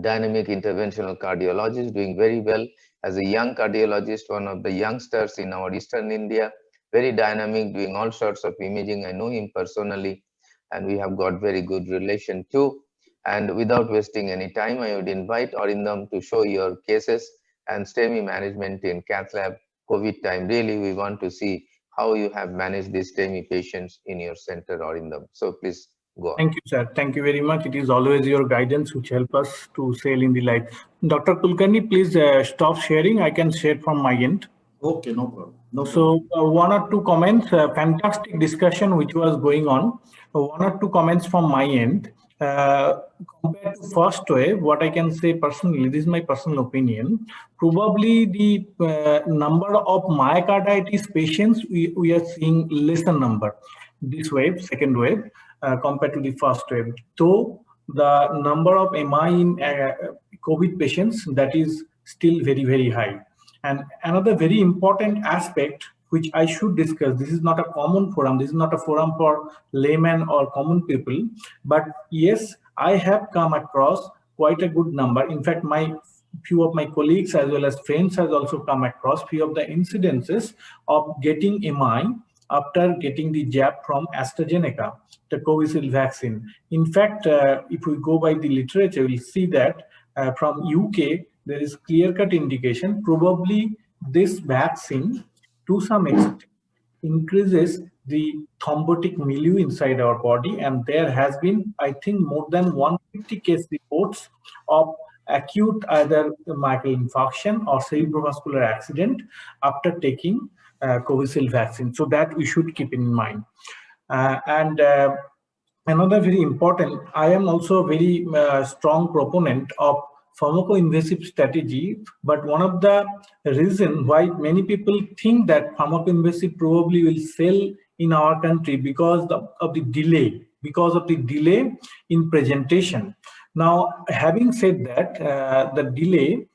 dynamic interventional cardiologist, doing very well as a young cardiologist, one of the youngsters in our Eastern India, very dynamic, doing all sorts of imaging. I know him personally, and we have got very good relation too. And without wasting any time, I would invite Arindam to show your cases and STEMI management in cath lab COVID time. Really, we want to see how you have managed these STEMI patients in your center, Arindam. So please go on. Thank you, sir. Thank you very much. It is always your guidance which help us to sail in the light. Dr. Kulkarni, please stop sharing. I can share from my end. Okay, no problem. No So 1 or 2 comments, fantastic discussion which was going on. 1 or 2 comments from my end. Compared to first wave, what I can say personally, this is my personal opinion, probably the number of myocarditis patients, we are seeing lesser number this wave, second wave, compared to the first wave. So the number of MI in COVID patients, that is still very, very high. And another very important aspect which I should discuss, this is not a common forum, this is not a forum for laymen or common people, but yes, I have come across quite a good number. In fact, few of my colleagues as well as friends has also come across few of the incidences of getting MI after getting the jab from AstraZeneca, the Covishield vaccine. In fact, if we go by the literature, we'll see that from UK, there is clear-cut indication probably this vaccine to some extent increases the thrombotic milieu inside our body, and there has been, I think, more than 150 case reports of acute either myocardial infarction or cerebrovascular accident after taking Covishield vaccine. So that we should keep in mind. Another very important, I am also a very strong proponent of pharmacoinvasive strategy, but one of the reasons why many people think that pharmacoinvasive probably will sell in our country because of the delay in presentation. Now, having said that, the delay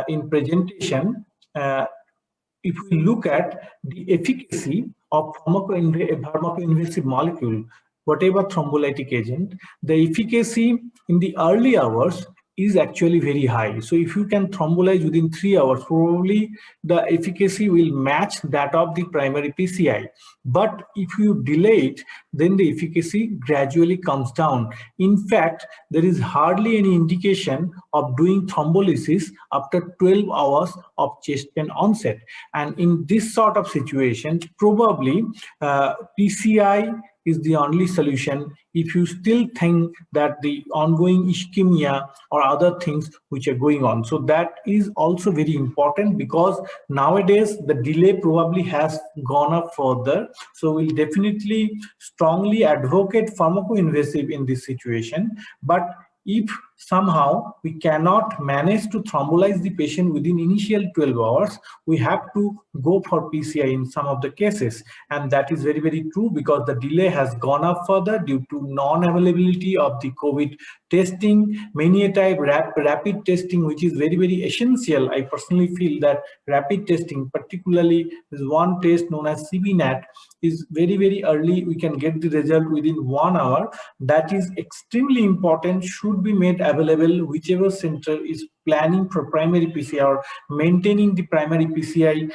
in presentation, if we look at the efficacy of pharmacoinvasive molecule, whatever thrombolytic agent, the efficacy in the early hours is actually very high. So if you can thrombolyze within 3 hours, probably the efficacy will match that of the primary PCI. But if you delay it, then the efficacy gradually comes down. In fact, there is hardly any indication of doing thrombolysis after 12 hours of chest pain onset. And in this sort of situation, probably PCI is the only solution if you still think that the ongoing ischemia or other things which are going on. So that is also very important, because nowadays the delay probably has gone up further. So we'll definitely strongly advocate pharmacoinvasive in this situation. But if somehow we cannot manage to thrombolyze the patient within initial 12 hours, we have to go for PCI in some of the cases. And that is very, very true, because the delay has gone up further due to non-availability of the COVID testing, many a time rapid testing, which is very, very essential. I personally feel that rapid testing, particularly this one test known as CBNAT, is very, very early. We can get the result within 1 hour. That is extremely important, should be made available whichever center is planning for primary PCI or maintaining the primary PCI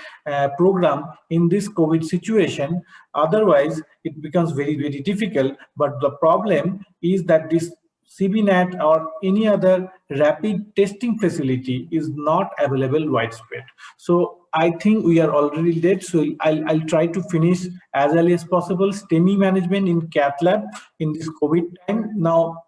program in this COVID situation. Otherwise, it becomes very, very difficult. But the problem is that this CBNAT or any other rapid testing facility is not available widespread. So I think we are already late, so I'll try to finish as early as possible. STEMI management in cath lab in this COVID time. Now,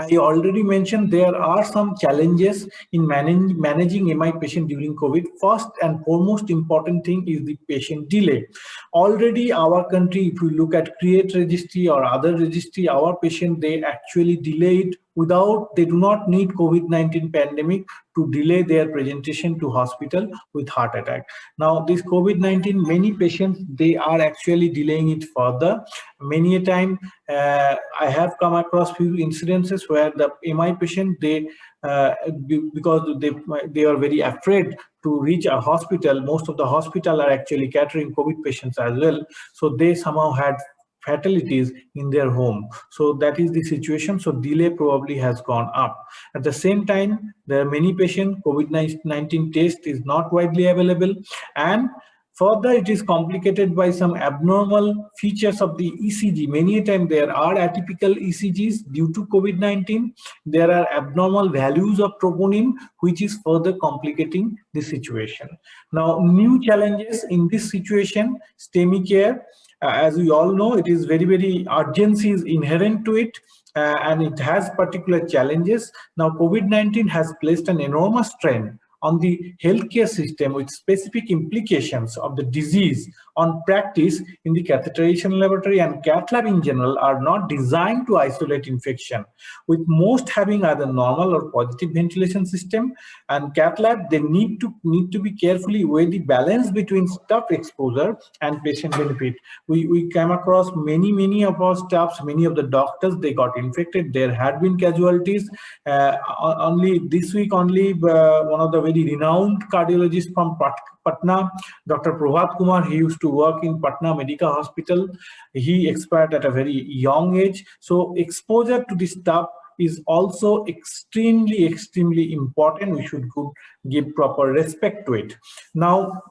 I already mentioned there are some challenges in managing MI patient during COVID. First and foremost important thing is the patient delay. Already our country, if you look at CREATE registry or other registry, our patient, they actually delayed they do not need COVID-19 pandemic to delay their presentation to hospital with heart attack. Now this COVID-19, many patients, they are actually delaying it further. Many a time I have come across few incidences where the MI patient, because they are very afraid to reach a hospital. Most of the hospital are actually catering COVID patients as well. So they somehow had fatalities in their home. So that is the situation. So delay probably has gone up. At the same time, there are many patients, COVID-19 test is not widely available, and further it is complicated by some abnormal features of the ECG. Many a time there are atypical ECGs due to COVID-19. There are abnormal values of troponin, which is further complicating the situation. Now, new challenges in this situation, STEMI care. As we all know, it is very, very urgency is inherent to it, and it has particular challenges. Now, COVID-19 has placed an enormous strain on the healthcare system with specific implications of the disease on practice in the catheterization laboratory and cath lab in general are not designed to isolate infection, with most having either normal or positive ventilation system. And cath lab, they need to be carefully weigh the balance between staff exposure and patient benefit. We came across many of our staffs, many of the doctors, they got infected. There had been casualties. Only this week, one of the very renowned cardiologists from Patna, Dr. Prabhat Kumar, he used to work in Patna Medical Hospital. He expired at a very young age. So exposure to the staff is also extremely important. We should give proper respect to it. Now,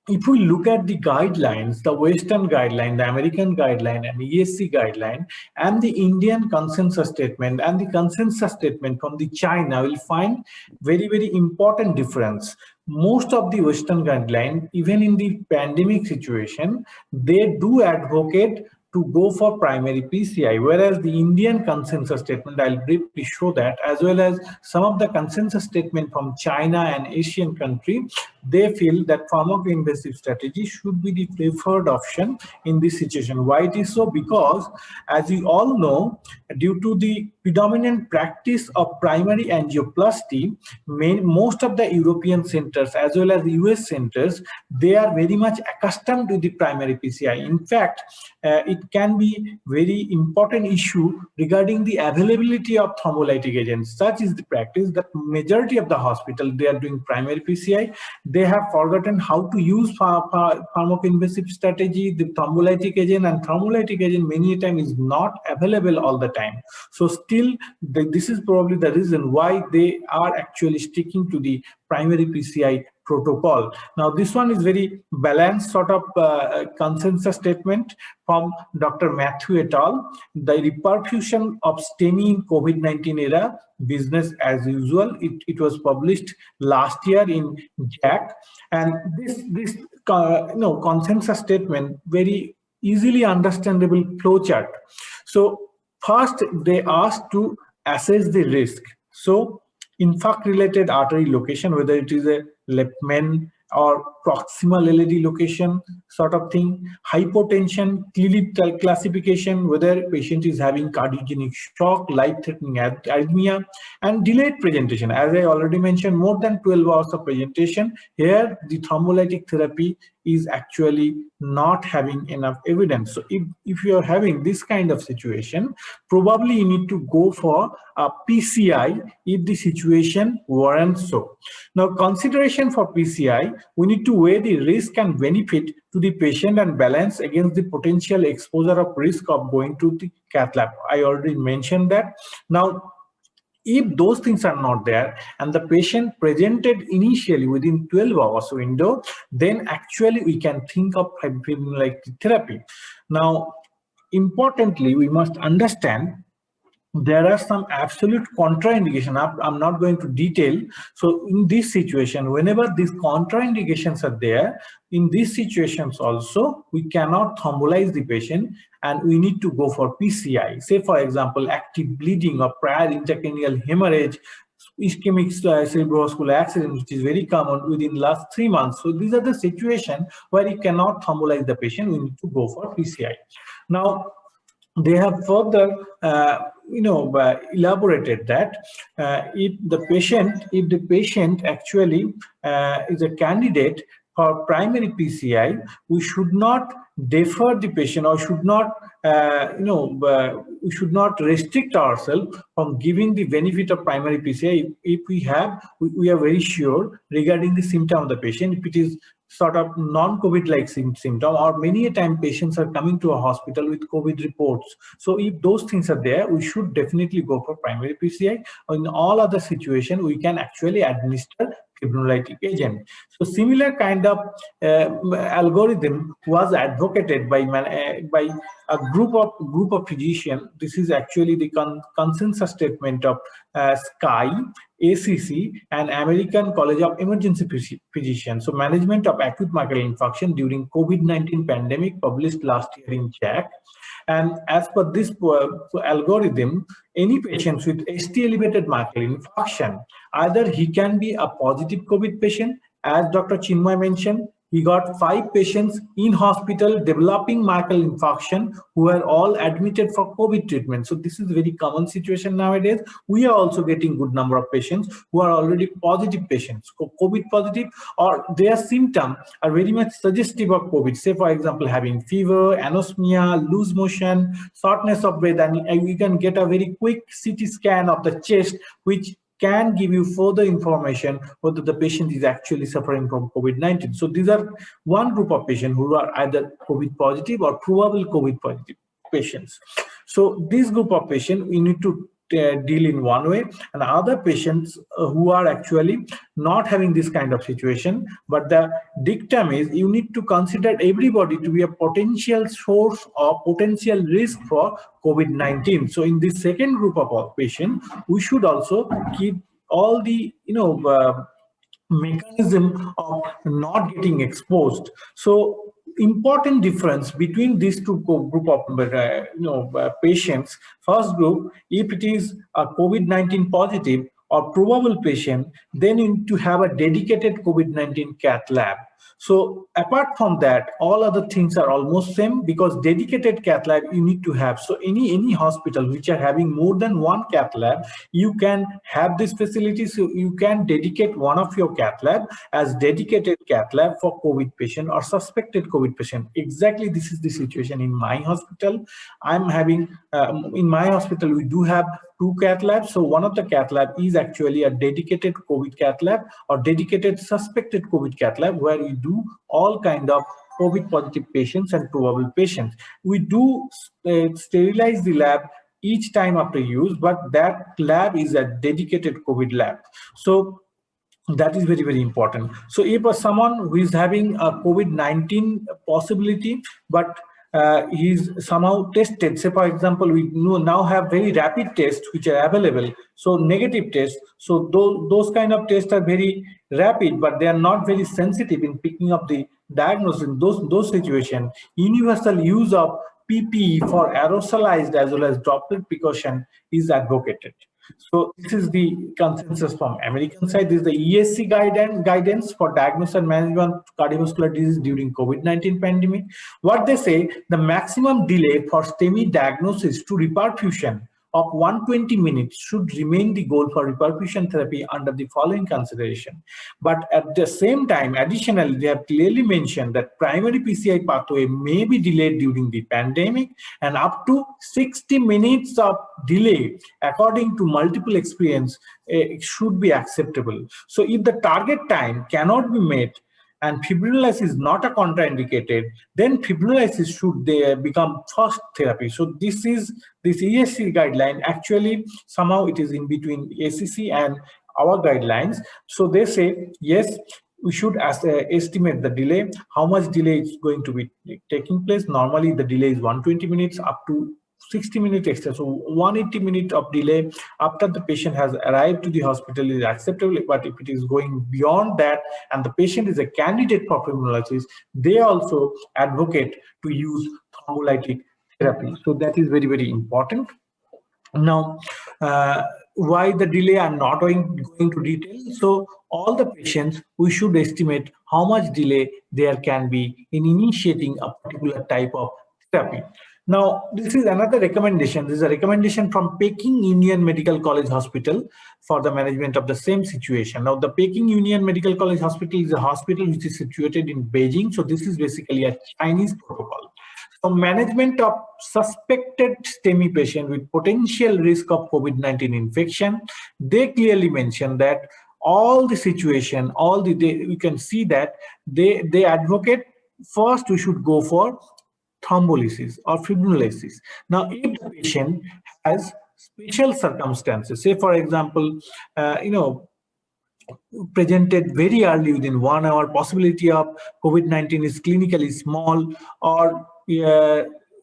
if we look at the guidelines, the Western guideline, the American guideline, and ESC guideline, and the Indian consensus statement, and the consensus statement from the China, we'll find very important difference. Most of the Western guideline, even in the pandemic situation, they do advocate to go for primary PCI, whereas the Indian consensus statement, I'll briefly show that, as well as some of the consensus statement from China and Asian country, they feel that pharmacoinvasive strategy should be the preferred option in this situation. Why it is so? Because, as we all know, due to the predominant practice of primary angioplasty, most of the European centers as well as the US centers, they are very much accustomed to the primary PCI. In fact, it can be very important issue regarding the availability of thrombolytic agents. Such is the practice that majority of the hospital, they are doing primary PCI. They have forgotten how to use pharmacoinvasive strategy, the thrombolytic agent, and thrombolytic agent many a time is not available all the time. So still, this is probably the reason why they are actually sticking to the primary PCI protocol. Now, this one is very balanced sort of consensus statement from Dr. Matthew et al. The repercussion of STEMI in COVID-19 era, business as usual. It was published last year in JACC, and this consensus statement, very easily understandable flowchart. So first, they asked to assess the risk. So infarct-related artery location, whether it is a left main or proximal LED location sort of thing, hypotension, clinical classification, whether patient is having cardiogenic shock, life-threatening arrhythmia, and delayed presentation. As I already mentioned, more than 12 hours of presentation. Here, the thrombolytic therapy is actually not having enough evidence. So if you are having this kind of situation, probably you need to go for a PCI if the situation warrants so. Now, consideration for PCI, we need to weigh the risk and benefit to the patient and balance against the potential exposure of risk of going to the cath lab. I already mentioned that. Now, if those things are not there and the patient presented initially within 12 hours window, then actually we can think of fibrinolytic therapy. Now, importantly, we must understand there are some absolute contraindication. I'm not going to detail. So in this situation, whenever these contraindications are there, in these situations also, we cannot thrombolyze the patient and we need to go for PCI. Say, for example, active bleeding or prior intracranial hemorrhage, ischemic cerebrovascular accident, which is very common within last 3 months. So these are the situations where you cannot thrombolyze the patient. We need to go for PCI. Now, they have further, elaborated that if the patient actually is a candidate for primary PCI, we should not defer the patient or should not, we should not restrict ourselves from giving the benefit of primary PCI if we are very sure regarding the symptom of the patient. If it is sort of non-COVID-like symptom, or many a time patients are coming to a hospital with COVID reports. So if those things are there, we should definitely go for primary PCI. In all other situations, we can actually administer fibrinolytic agent. So similar kind of algorithm was advocated by a group of physicians. This is actually the consensus statement of SKY, ACC, and American College of Emergency Physicians. So management of acute myocardial infarction during COVID-19 pandemic, published last year in JACC. And as per this algorithm, any patients with ST elevated myocardial infarction, either he can be a positive COVID patient, as Dr. Chinmay mentioned. He got 5 patients in hospital developing myocardial infarction who were all admitted for COVID treatment. So this is a very common situation nowadays. We are also getting good number of patients who are already positive patients, COVID positive, or their symptoms are very much suggestive of COVID. Say, for example, having fever, anosmia, loose motion, shortness of breath, and you can get a very quick CT scan of the chest, which can give you further information whether the patient is actually suffering from COVID-19. So these are one group of patients who are either COVID positive or probable COVID positive patients. So this group of patients we need to deal in one way, and other patients who are actually not having this kind of situation, but the dictum is you need to consider everybody to be a potential source or potential risk for COVID-19. So in this second group of patients, we should also keep all the mechanism of not getting exposed. So important difference between these two group of patients. First group, if it is a COVID-19 positive or probable patient, then you need to have a dedicated COVID-19 cath lab. So apart from that, all other things are almost same, because dedicated cath lab you need to have. So any hospital which are having more than one cath lab, you can have this facility. So you can dedicate one of your cath lab as dedicated cath lab for COVID patient or suspected COVID patient. Exactly this is the situation in my hospital. I'm having in my hospital we do have 2 cath labs. So one of the cath lab is actually a dedicated COVID cath lab or dedicated suspected COVID cath lab, where we do all kind of COVID positive patients and probable patients. We do sterilize the lab each time after use, but that lab is a dedicated COVID lab. So that is very, very important. So if someone who is having a COVID-19 possibility, but he's somehow tested, say for example, we now have very rapid tests which are available, so negative tests. So those kind of tests are very rapid, but they are not very sensitive in picking up the diagnosis. In those situations, universal use of PPE for aerosolized as well as droplet precaution is advocated. So this is the consensus from American side. This is the ESC guidance for diagnosis and management of cardiovascular disease during COVID-19 pandemic. What they say, the maximum delay for STEMI diagnosis to reperfusion of 120 minutes should remain the goal for reperfusion therapy under the following consideration. But at the same time, additionally, they have clearly mentioned that primary PCI pathway may be delayed during the pandemic, and up to 60 minutes of delay, according to multiple experience, should be acceptable. So if the target time cannot be met and fibrinolysis is not a contraindicated, then fibrinolysis should become first therapy. So this ESC guideline, actually somehow it is in between ACC and our guidelines. So they say, yes, we should estimate the delay, how much delay is going to be taking place. Normally the delay is 120 minutes up to 60 minutes extra. So 180 minutes of delay after the patient has arrived to the hospital is acceptable. But if it is going beyond that and the patient is a candidate for fibrinolysis, they also advocate to use thrombolytic therapy. So that is very, very important. Now, why the delay? I'm not going to detail. So all the patients, we should estimate how much delay there can be in initiating a particular type of therapy. Now, this is another recommendation. This is a recommendation from Peking Union Medical College Hospital for the management of the same situation. Now, the Peking Union Medical College Hospital is a hospital which is situated in Beijing. So this is basically a Chinese protocol. So management of suspected STEMI patient with potential risk of COVID-19 infection, they clearly mention that all the situation, we can see that they advocate first we should go for thrombolysis or fibrinolysis. Now, if the patient has special circumstances, say for example, presented very early within 1 hour, possibility of COVID-19 is clinically small, or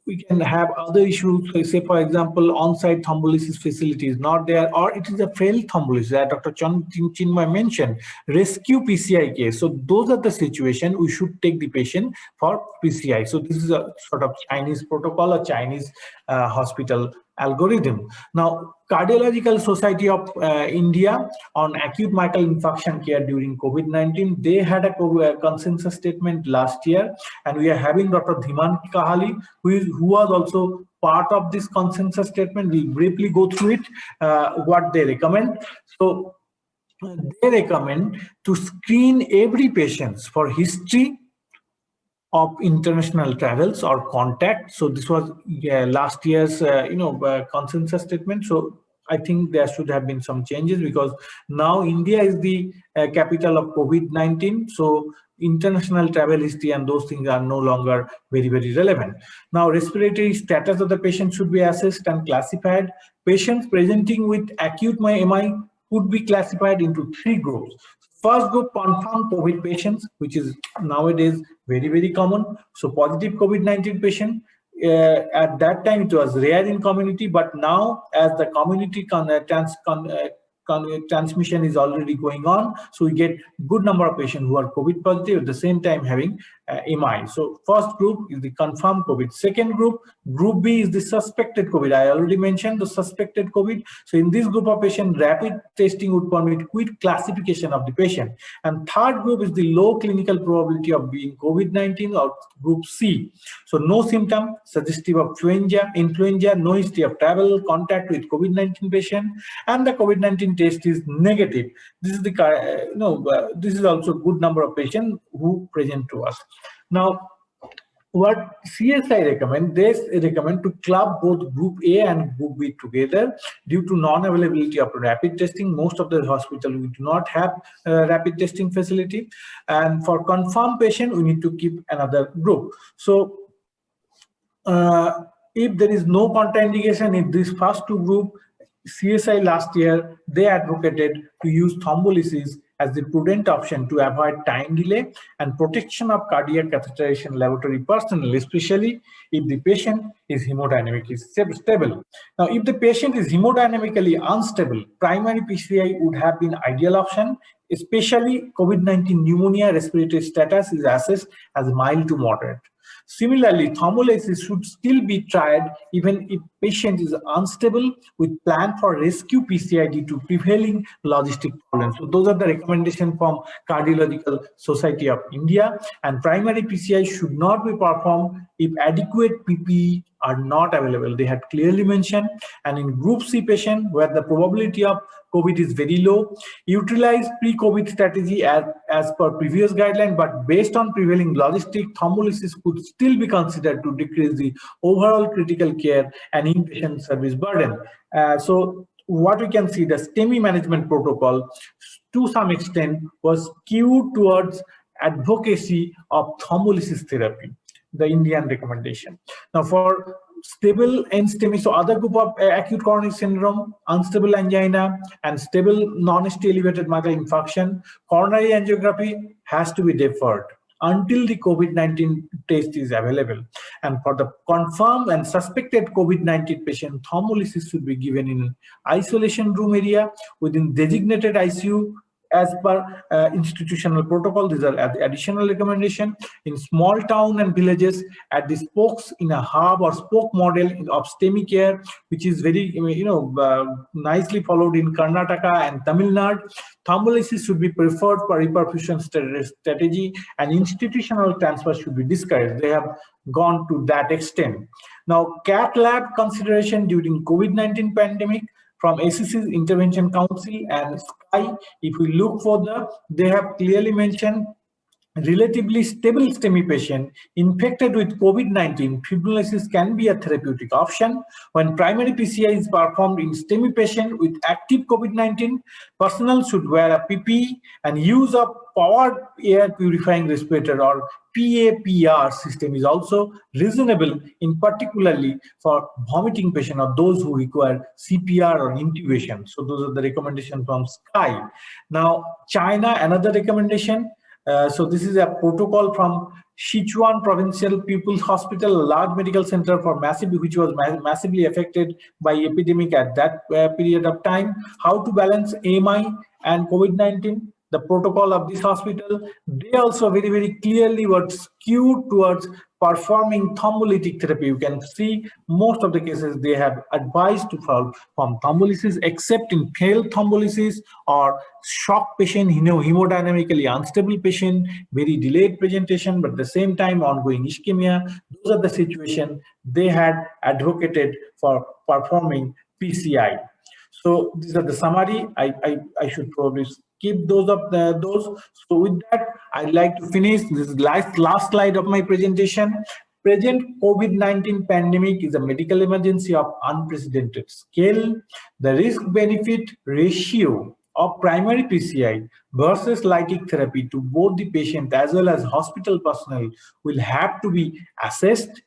we can have other issues, say for example, on-site thrombolysis facility is not there, or it is a failed thrombolysis that Dr. Chinmay mentioned, rescue PCI case. So those are the situation we should take the patient for PCI. So this is a sort of Chinese protocol, a Chinese hospital algorithm. Now, Cardiological Society of India on acute mitral infarction care during COVID-19, they had a consensus statement last year, and we are having Dr. Dhiman Kahali, who was also part of this consensus statement. We'll briefly go through it, what they recommend. So they recommend to screen every patient for history of international travels or contact. So this was last year's consensus statement. So I think there should have been some changes, because now India is the capital of COVID-19. So international travel history and those things are no longer very, very relevant. Now, respiratory status of the patient should be assessed and classified. Patients presenting with acute MI could be classified into 3 groups. First group, confirmed COVID patients, which is nowadays very, very common. So positive COVID-19 patient, at that time it was rare in community, but now as the community transmission is already going on, so we get good number of patients who are COVID positive at the same time having MI. So first group is the confirmed COVID. Second group, group B, is the suspected COVID. I already mentioned the suspected COVID. So in this group of patient, rapid testing would permit quick classification of the patient. And third group is the low clinical probability of being COVID-19, or group C. So no symptom, suggestive of influenza, no history of travel, contact with COVID-19 patient, and the COVID-19 test is negative. This is the this is also a good number of patients who present to us. Now, what CSI recommend, they recommend to club both group A and group B together due to non-availability of rapid testing. Most of the hospitals we do not have rapid testing facility, and for confirmed patient we need to keep another group. So if there is no contraindication in this first 2 group, CSI last year, they advocated to use thrombolysis as the prudent option to avoid time delay and protection of cardiac catheterization laboratory personnel, especially if the patient is hemodynamically stable. Now, if the patient is hemodynamically unstable, primary PCI would have been ideal option, especially COVID-19 pneumonia respiratory status is assessed as mild to moderate. Similarly, thrombolysis should still be tried even if patient is unstable, with plan for rescue PCI due to prevailing logistic problems. So those are the recommendations from Cardiological Society of India. And primary PCI should not be performed if adequate PPE are not available. They had clearly mentioned. And in group C patient, where the probability of COVID is very low, utilize pre-COVID strategy as per previous guideline, but based on prevailing logistic, thrombolysis could still be considered to decrease the overall critical care and inpatient service burden. So what we can see, the STEMI management protocol to some extent was skewed towards advocacy of thrombolysis therapy, the Indian recommendation. Now for stable and STEMI, so other group of acute coronary syndrome, unstable angina, and stable non-ST elevated mitral infarction, coronary angiography has to be deferred until the COVID-19 test is available. And for the confirmed and suspected COVID-19 patient, thrombolysis should be given in isolation room area within designated ICU as per institutional protocol. These are additional recommendation. In small town and villages, at the spokes in a hub or spoke model of STEMI care, which is very nicely followed in Karnataka and Tamil Nadu, thrombolysis should be preferred for reperfusion strategy, and institutional transfer should be discouraged. They have gone to that extent. Now, cath lab consideration during COVID-19 pandemic from ACC's Intervention Council and SKY, if we look further, they have clearly mentioned relatively stable STEMI patient infected with COVID-19, fibrinolysis can be a therapeutic option. When primary PCI is performed in STEMI patient with active COVID-19, personnel should wear a PPE and use a powered air purifying respirator or PAPR system is also reasonable, in particularly for vomiting patient or those who require CPR or intubation. So those are the recommendations from SKY. Now, China, another recommendation. So this is a protocol from Sichuan Provincial People's Hospital, a large medical center for which was massively affected by epidemic at that period of time. How to balance AMI and COVID-19, the protocol of this hospital, they also very, very clearly were skewed towards performing thrombolytic therapy. You can see most of the cases they have advised to perform thrombolysis, except in failed thrombolysis or shock patient, hemodynamically unstable patient, very delayed presentation, but at the same time ongoing ischemia. Those are the situations they had advocated for performing PCI. So these are the summary. I should probably skip those up those. So with that, I'd like to finish this last slide of my presentation. Present COVID-19 pandemic is a medical emergency of unprecedented scale. The risk-benefit ratio of primary PCI versus lytic therapy to both the patient as well as hospital personnel will have to be assessed.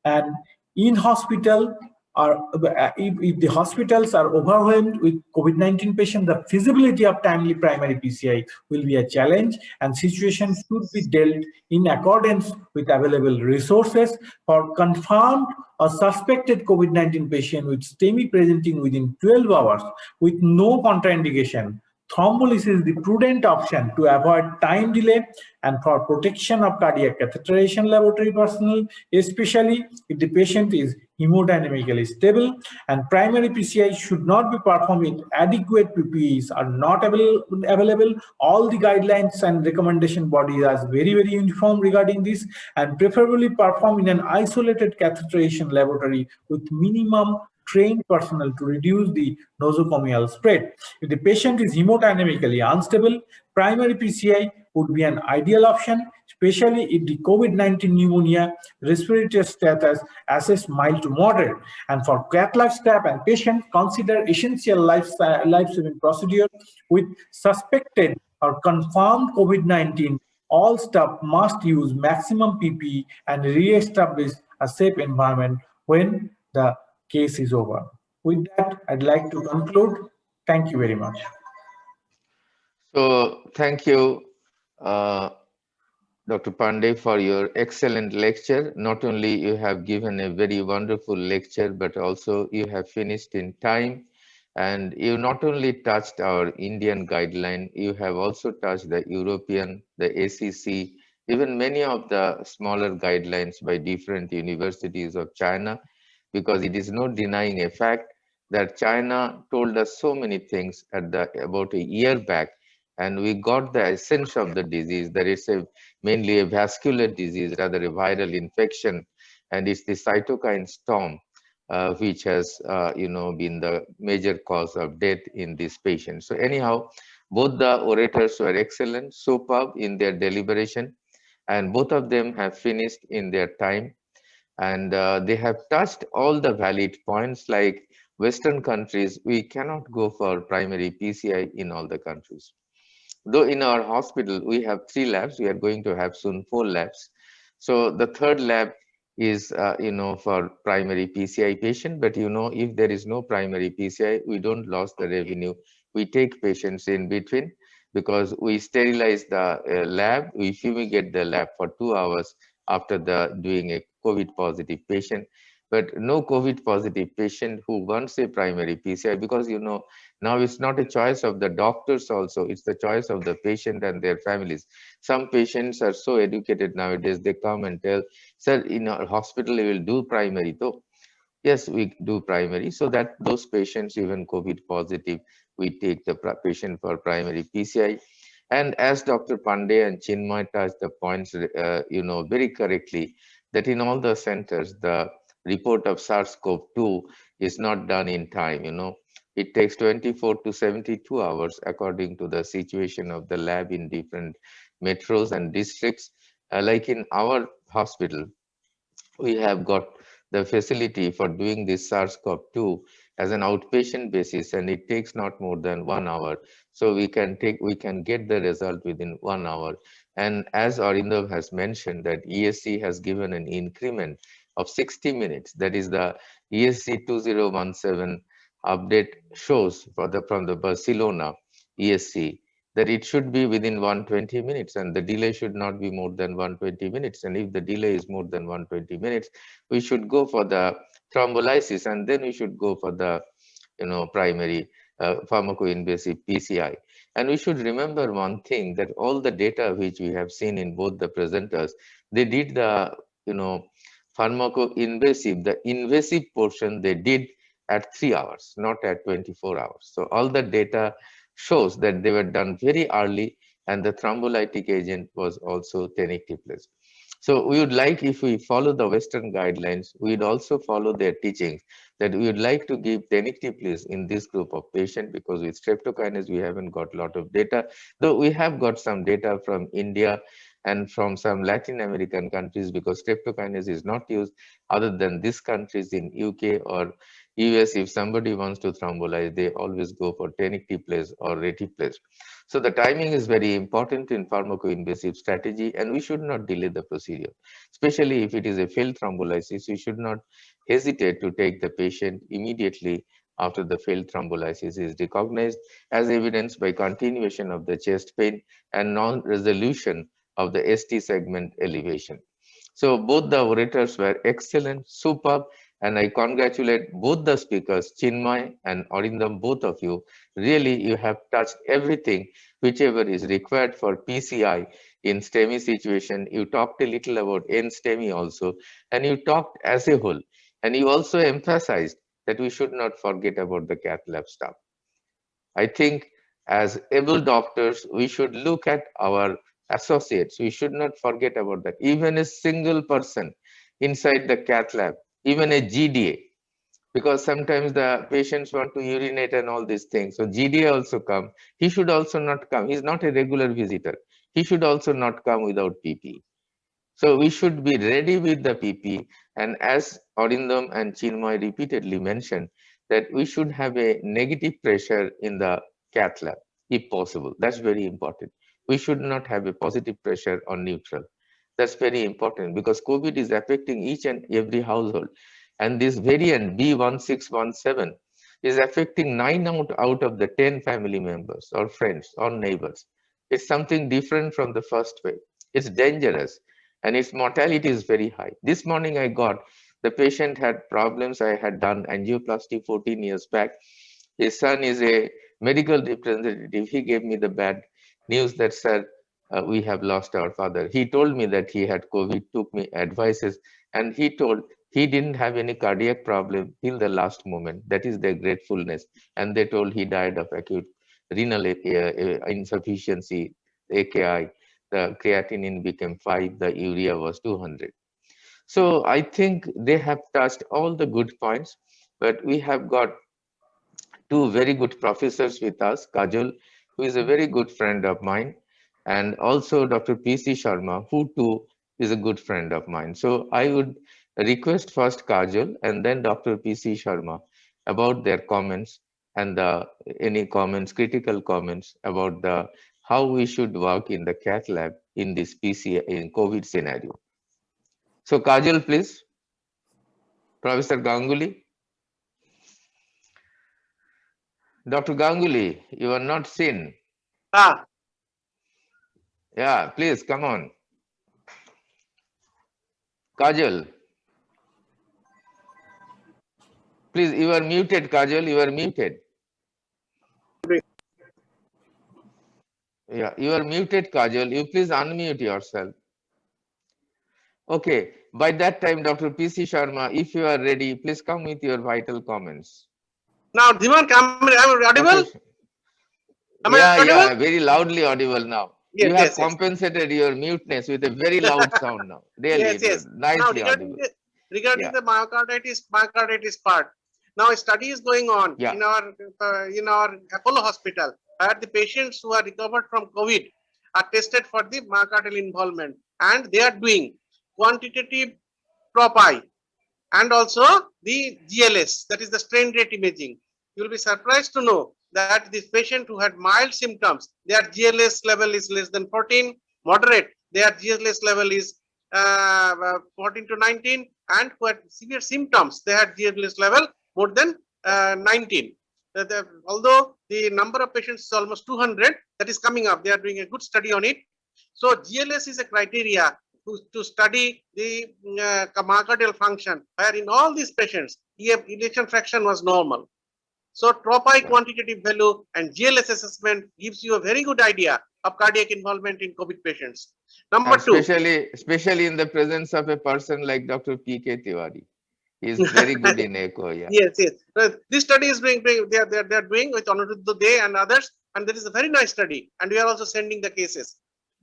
And in hospital, if the hospitals are overwhelmed with COVID-19 patients, the feasibility of timely primary PCI will be a challenge, and situation should be dealt in accordance with available resources. For confirmed or suspected COVID-19 patient with STEMI presenting within 12 hours with no contraindication, thrombolysis is the prudent option to avoid time delay and for protection of cardiac catheterization laboratory personnel, especially if the patient is hemodynamically stable, and primary PCI should not be performed if adequate PPEs are not available. All the guidelines and recommendation bodies are very, very uniform regarding this, and preferably perform in an isolated catheterization laboratory with minimum trained personnel to reduce the nosocomial spread. If the patient is hemodynamically unstable, primary PCI would be an ideal option, especially if the COVID-19 pneumonia respiratory status assessed mild to moderate. And for cath lab staff and patients, consider essential life-saving procedure with suspected or confirmed COVID-19. All staff must use maximum PPE and re-establish a safe environment when the case is over. With that, I'd like to conclude. Thank you very much. So thank you, Dr. Pandey, for your excellent lecture. Not only you have given a very wonderful lecture, but also you have finished in time. And you not only touched our Indian guideline, you have also touched the European, the ACC, even many of the smaller guidelines by different universities of China, because it is no denying a fact that China told us so many things about a year back, and we got the essence of the disease, that it's mainly a vascular disease, rather a viral infection, and it's the cytokine storm which has been the major cause of death in this patient. So anyhow, both the orators were excellent, superb in their deliberation, and both of them have finished in their time. And they have touched all the valid points. Like Western countries, we cannot go for primary PCI in all the countries. Though in our hospital, we have 3 labs, we are going to have soon 4 labs. So the third lab is, for primary PCI patient, but if there is no primary PCI, we don't lose the revenue. We take patients in between because we sterilize the lab, we fumigate the lab for 2 hours after doing a COVID positive patient, but no COVID positive patient who wants a primary PCI, because now it's not a choice of the doctors also, it's the choice of the patient and their families. Some patients are so educated nowadays, they come and tell, sir, in our hospital we will do primary though. Yes, we do primary, so that those patients, even COVID positive, we take the patient for primary PCI. And as Dr. Pandey and Chinmay touched the points, very correctly, that in all the centers, the report of SARS-CoV-2 is not done in time. It takes 24 to 72 hours according to the situation of the lab in different metros and districts. Like in our hospital, we have got the facility for doing this SARS-CoV-2 as an outpatient basis, and it takes not more than 1 hour. So we can get the result within 1 hour. And as Arindam has mentioned, that ESC has given an increment of 60 minutes. That is the ESC 2017 update shows from the Barcelona ESC that it should be within 120 minutes and the delay should not be more than 120 minutes. And if the delay is more than 120 minutes, we should go for the thrombolysis and then we should go for the primary pharmacoinvasive PCI. And we should remember one thing, that all the data which we have seen in both the presenters, they did the pharmacoinvasive, the invasive portion they did at 3 hours, not at 24 hours. So all the data shows that they were done very early and the thrombolytic agent was also tenecteplase. So we would like, if we follow the Western guidelines, we would also follow their teachings that we would like to give tenecteplase in this group of patients, because with streptokinase we haven't got a lot of data, though we have got some data from India and from some Latin American countries, because streptokinase is not used other than these countries in UK or US. If somebody wants to thrombolyze, they always go for tenecteplase or retiplase. So the timing is very important in pharmacoinvasive strategy, and we should not delay the procedure, especially if it is a failed thrombolysis. We should not hesitate to take the patient immediately after the failed thrombolysis is recognized, as evidenced by continuation of the chest pain and non-resolution of the ST segment elevation. So both the orators were excellent, superb, and I congratulate both the speakers, Chinmay and Arindam, both of you. Really, you have touched everything whichever is required for PCI in STEMI situation. You talked a little about NSTEMI also, and you talked as a whole. And you also emphasized that we should not forget about the cath lab staff. I think as able doctors, we should look at our associates. We should not forget about that. Even a single person inside the cath lab, even a GDA, because sometimes the patients want to urinate and all these things. So GDA also come. He should also not come. He's not a regular visitor. He should also not come without PP. So we should be ready with the PP. And as Arindam and Chinmay repeatedly mentioned, that we should have a negative pressure in the cath lab, if possible. That's very important. We should not have a positive pressure or neutral. That's very important, because COVID is affecting each and every household. And this variant B1617 is affecting 9 out of the 10 family members or friends or neighbors. It's something different from the first wave. It's dangerous and its mortality is very high. This morning I got, the patient had problems. I had done angioplasty 14 years back. His son is a medical representative. He gave me the bad news that, sir, we have lost our father. He told me that he had COVID, took me advices, and he told he didn't have any cardiac problem till the last moment. That is their gratefulness. And they told he died of acute renal insufficiency, AKI. The creatinine became 5, the urea was 200. So I think they have touched all the good points, but we have got 2 very good professors with us, Kajol, who is a very good friend of mine, and also Dr. P.C. Sharma, who too is a good friend of mine. So I would request first Kajol and then Dr. P.C. Sharma about their comments and any comments, critical comments about how we should work in the cath lab in this PCI in COVID scenario. So Kajol, please. Professor Ganguly. Dr. Ganguly, you are not seen. Yeah, please come on. Kajol. Please, you are muted, Kajol. You are muted. Yeah, you are muted, Kajol. You please unmute yourself. Okay, by that time, Dr. P.C. Sharma, if you are ready, please come with your vital comments. Now, Dhiman, am I audible? Yeah, very loudly audible now. Yes, you have compensated your muteness with a very loud sound now. Really, yes. Nicely now, regarding the myocarditis part, now a study is going on in our Apollo hospital, where the patients who are recovered from COVID are tested for the myocardial involvement, and they are doing quantitative PropI and also the GLS, that is the strain rate imaging. You will be surprised to know that this patient who had mild symptoms, their GLS level is less than 14, moderate, their GLS level is 14 to 19, and who had severe symptoms, they had GLS level more than 19. Although the number of patients is almost 200 that is coming up. They are doing a good study on it. So GLS is a criteria to study the myocardial function, where in all these patients, ejection fraction was normal. So TROPI quantitative value and GLS assessment gives you a very good idea of cardiac involvement in COVID patients. Number two. Especially in the presence of a person like Dr. P.K. Tiwari. He is very good in echo. Yeah. Yes, yes. This study is they are doing with Anuruddha Dey and others, and there is a very nice study, and we are also sending the cases.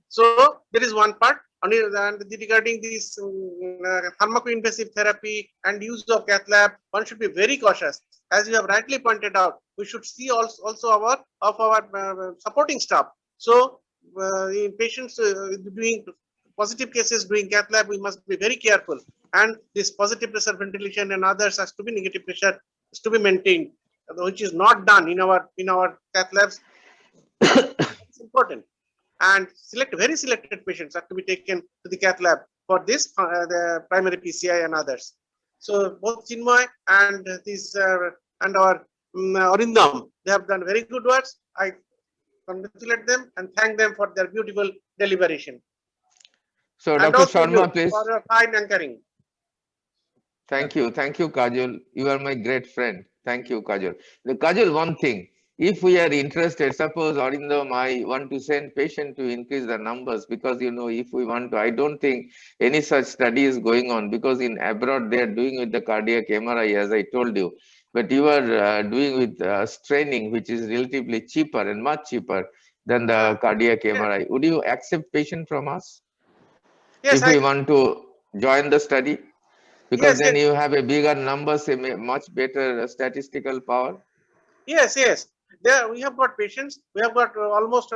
So there is one part. And regarding this pharmacoinvasive therapy and use of cath lab, one should be very cautious. As you have rightly pointed out, we should see also our supporting staff. So in patients doing positive cases doing cath lab, we must be very careful. And this positive pressure ventilation and others has to be negative pressure is to be maintained, which is not done in our cath labs. It's important. And very selected patients have to be taken to the cath lab for this, the primary PCI and others. So both Chinmay and this and our Arindam, they have done very good works. I congratulate them and thank them for their beautiful deliberation. So and Dr. Sharma, please. For your fine anchoring. Thank you, Kajal. You are my great friend. Thank you, Kajal. Kajal, one thing. If we are interested, suppose Arindam, I want to send patient to increase the numbers, because if we want to, I don't think any such study is going on, because in abroad they are doing with the cardiac MRI, as I told you, but you are doing with straining, which is relatively cheaper and much cheaper than the cardiac MRI. Would you accept patient from us? Yes, if we want to join the study? Because then you have a bigger numbers, a much better statistical power. Yes. There we have got patients. We have got almost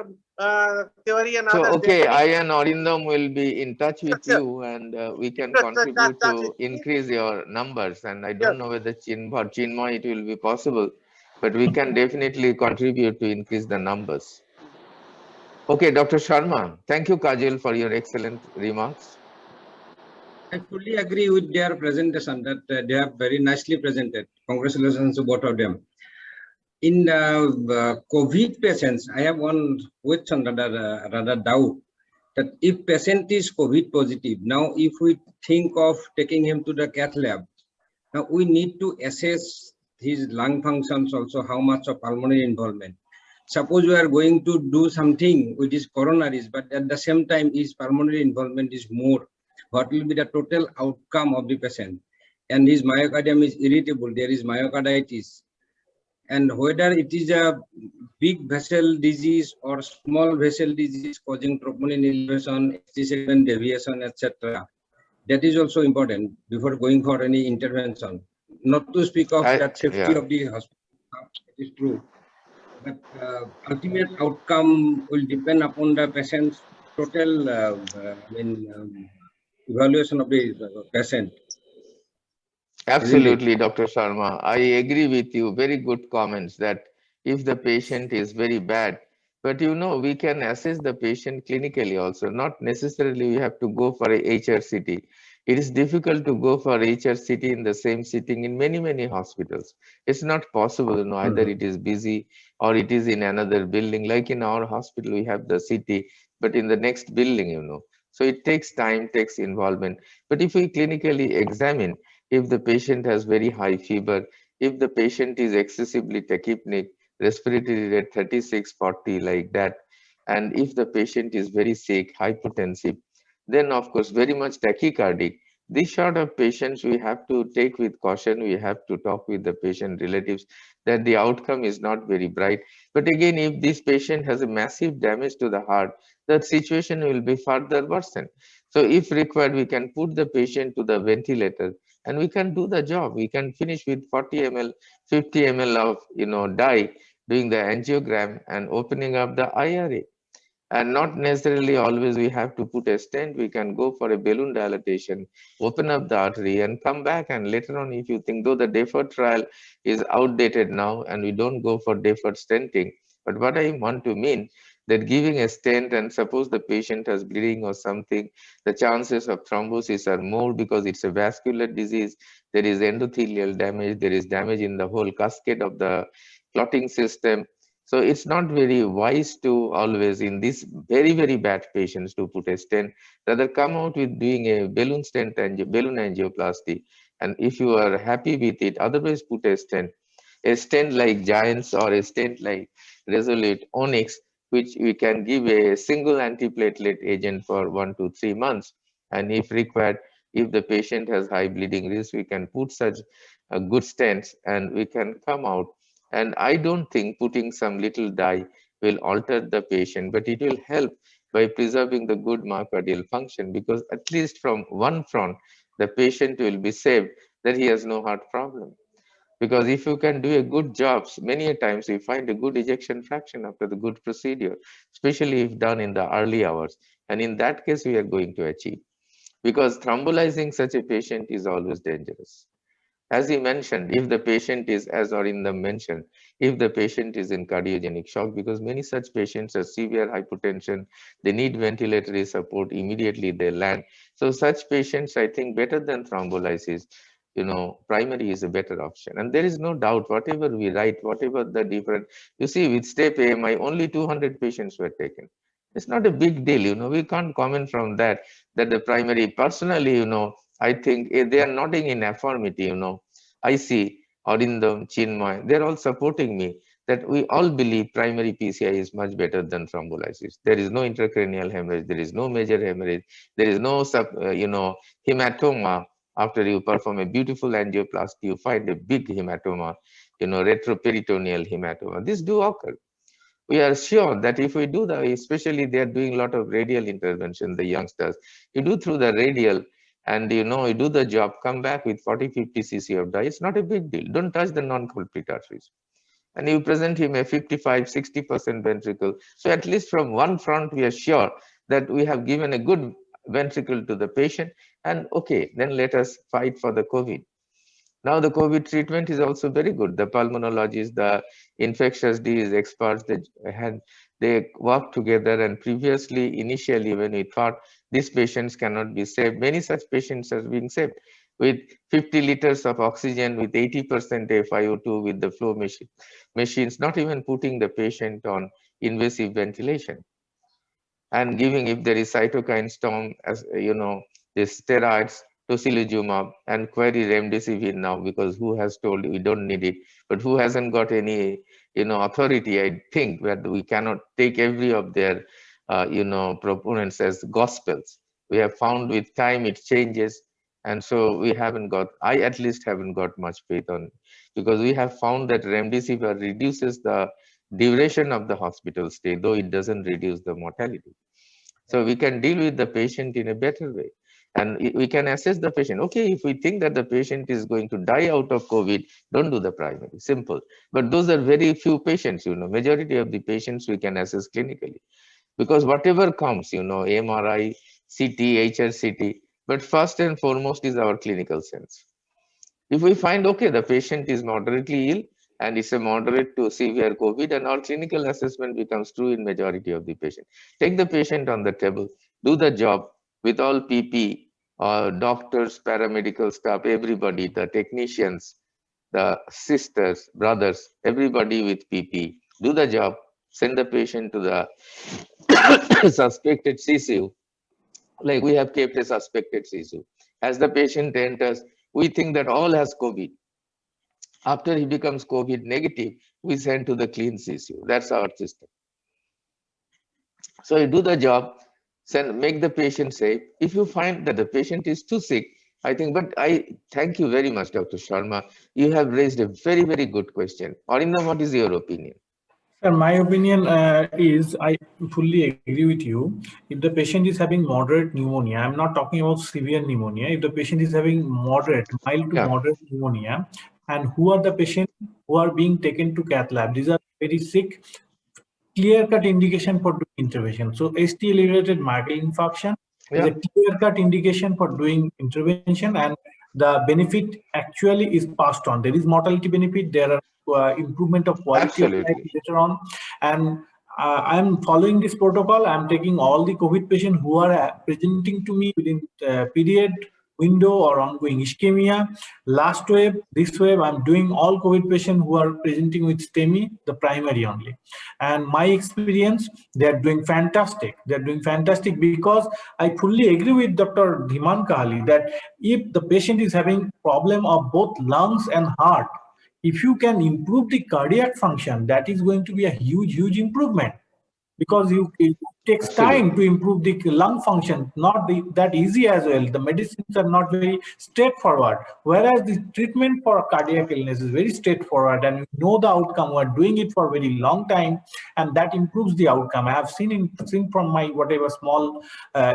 theory and so, others. Okay, I and Arindam will be in touch with you, and we can contribute to increase your numbers. And I don't know whether Chinmay it will be possible, but we can definitely contribute to increase the numbers. Okay, Dr. Sharma, thank you, Kajal, for your excellent remarks. I fully agree with their presentation that they have very nicely presented. Congratulations to both of them. In COVID patients, I have one question, rather doubt, that if patient is COVID positive, now if we think of taking him to the cath lab, now we need to assess his lung functions also, how much of pulmonary involvement. Suppose we are going to do something which is coronaries, but at the same time his pulmonary involvement is more. What will be the total outcome of the patient? And his myocardium is irritable, there is myocarditis. And whether it is a big vessel disease or small vessel disease causing troponin elevation, ST7 deviation, etc. That is also important before going for any intervention. Not to speak of that safety of the hospital, it is true. But ultimate outcome will depend upon the patient's total evaluation of the patient. Absolutely, Dr. Sharma. I agree with you. Very good comments that if the patient is very bad, but we can assess the patient clinically also. Not necessarily we have to go for a HRCT. It is difficult to go for HRCT in the same sitting in many hospitals. It's not possible, either it is busy or it is in another building. Like in our hospital, we have the CT, but in the next building, So it takes time, takes involvement. But if we clinically examine, if the patient has very high fever, if the patient is excessively tachypneic, respiratory rate 36, 40 like that, and if the patient is very sick, hypotensive, then of course very much tachycardic, these sort of patients we have to take with caution. We have to talk with the patient relatives that the outcome is not very bright. But again, if this patient has a massive damage to the heart, that situation will be further worsened. So if required, we can put the patient to the ventilator and we can do the job. We can finish with 40 ml, 50 ml of dye, doing the angiogram and opening up the IRA. And not necessarily always we have to put a stent. We can go for a balloon dilatation, open up the artery and come back. And later on, if you think, though the deferred trial is outdated now and we don't go for deferred stenting, but what I want to mean that giving a stent and suppose the patient has bleeding or something, the chances of thrombosis are more because it's a vascular disease. There is endothelial damage. There is damage in the whole cascade of the clotting system. So it's not very wise to always in these very, very bad patients to put a stent, rather come out with doing a balloon stent and balloon angioplasty. And if you are happy with it, otherwise put a stent like Giants or a stent like Resolute Onyx, which we can give a single antiplatelet agent for 1 to 3 months. And if required, if the patient has high bleeding risk, we can put such good stents and we can come out. And I don't think putting some little dye will alter the patient, but it will help by preserving the good myocardial function, because at least from one front, the patient will be saved that he has no heart problem. Because if you can do a good job, many a times you find a good ejection fraction after the good procedure, especially if done in the early hours. And in that case, we are going to achieve. Because thrombolizing such a patient is always dangerous. As he mentioned, if the patient is, as Arinda mentioned, if the patient is in cardiogenic shock, because many such patients have severe hypertension, they need ventilatory support, immediately they land. So such patients, I think better than thrombolysis, primary is a better option. And there is no doubt, whatever we write, whatever the different, you see with STEP AMI, only 200 patients were taken. It's not a big deal, we can't comment from that the primary, personally, I think they are nodding in affirmity, I see Arindam, Chinmay, they're all supporting me that we all believe primary PCI is much better than thrombolysis. There is no intracranial hemorrhage, there is no major hemorrhage, there is no, hematoma. After you perform a beautiful angioplasty, you find a big hematoma, retroperitoneal hematoma. This do occur. We are sure that if we do that, especially they are doing a lot of radial intervention, the youngsters, you do through the radial and you do the job, come back with 40-50 cc of dye, it's not a big deal. Don't touch the non-culprit arteries. And you present him a 55-60% ventricle. So at least from one front, we are sure that we have given a good ventricle to the patient. And okay, then let us fight for the COVID. Now the COVID treatment is also very good. The pulmonologists, the infectious disease experts, they work together. And previously, initially, when we thought these patients cannot be saved, many such patients are being saved with 50 liters of oxygen, with 80% FiO2, with the flow machines, not even putting the patient on invasive ventilation. And giving, if there is cytokine storm, as the steroids, tocilizumab, and query remdesivir now, because who has told we don't need it, but who hasn't got any authority, I think, where we cannot take every of their proponents as gospels. We have found with time it changes, and so we haven't got, I at least haven't got much faith on it, because we have found that remdesivir reduces the duration of the hospital stay, though it doesn't reduce the mortality. So we can deal with the patient in a better way. And we can assess the patient. Okay, if we think that the patient is going to die out of COVID, don't do the primary, simple. But those are very few patients, majority of the patients we can assess clinically. Because whatever comes, MRI, CT, HRCT, but first and foremost is our clinical sense. If we find, okay, the patient is moderately ill, and it's a moderate to severe COVID, and our clinical assessment becomes true in majority of the patient. Take the patient on the table, do the job with all PP, doctors, paramedical staff, everybody, the technicians, the sisters, brothers, everybody with PP, do the job, send the patient to the suspected CCU, like we have kept a suspected CCU. As the patient enters, we think that all has COVID. After he becomes COVID negative, we send to the clean CCU. That's our system. So you do the job, make the patient safe. If you find that the patient is too sick, I think, but I thank you very much, Dr. Sharma. You have raised a very, very good question. Arindam, what is your opinion? Sir, my opinion is I fully agree with you. If the patient is having moderate pneumonia, I'm not talking about severe pneumonia. If the patient is having moderate, mild to moderate pneumonia, and who are the patients who are being taken to cath lab? These are very sick, clear-cut indication for doing intervention. So ST-elevated myocardial infarction is a clear-cut indication for doing intervention, and the benefit actually is passed on. There is mortality benefit. There are improvement of quality of life later on, and I'm following this protocol. I'm taking all the COVID patients who are presenting to me within period window or ongoing ischemia. Last wave, this wave, I'm doing all COVID patients who are presenting with STEMI, the primary only. And my experience, they're doing fantastic. They're doing fantastic because I fully agree with Dr. Dhiman Kahali that if the patient is having problem of both lungs and heart, if you can improve the cardiac function, that is going to be a huge improvement, because it takes time to improve the lung function, not that easy as well. The medicines are not very straightforward, whereas the treatment for cardiac illness is very straightforward, and we know the outcome. We're doing it for a very long time, and that improves the outcome. I have seen from my whatever small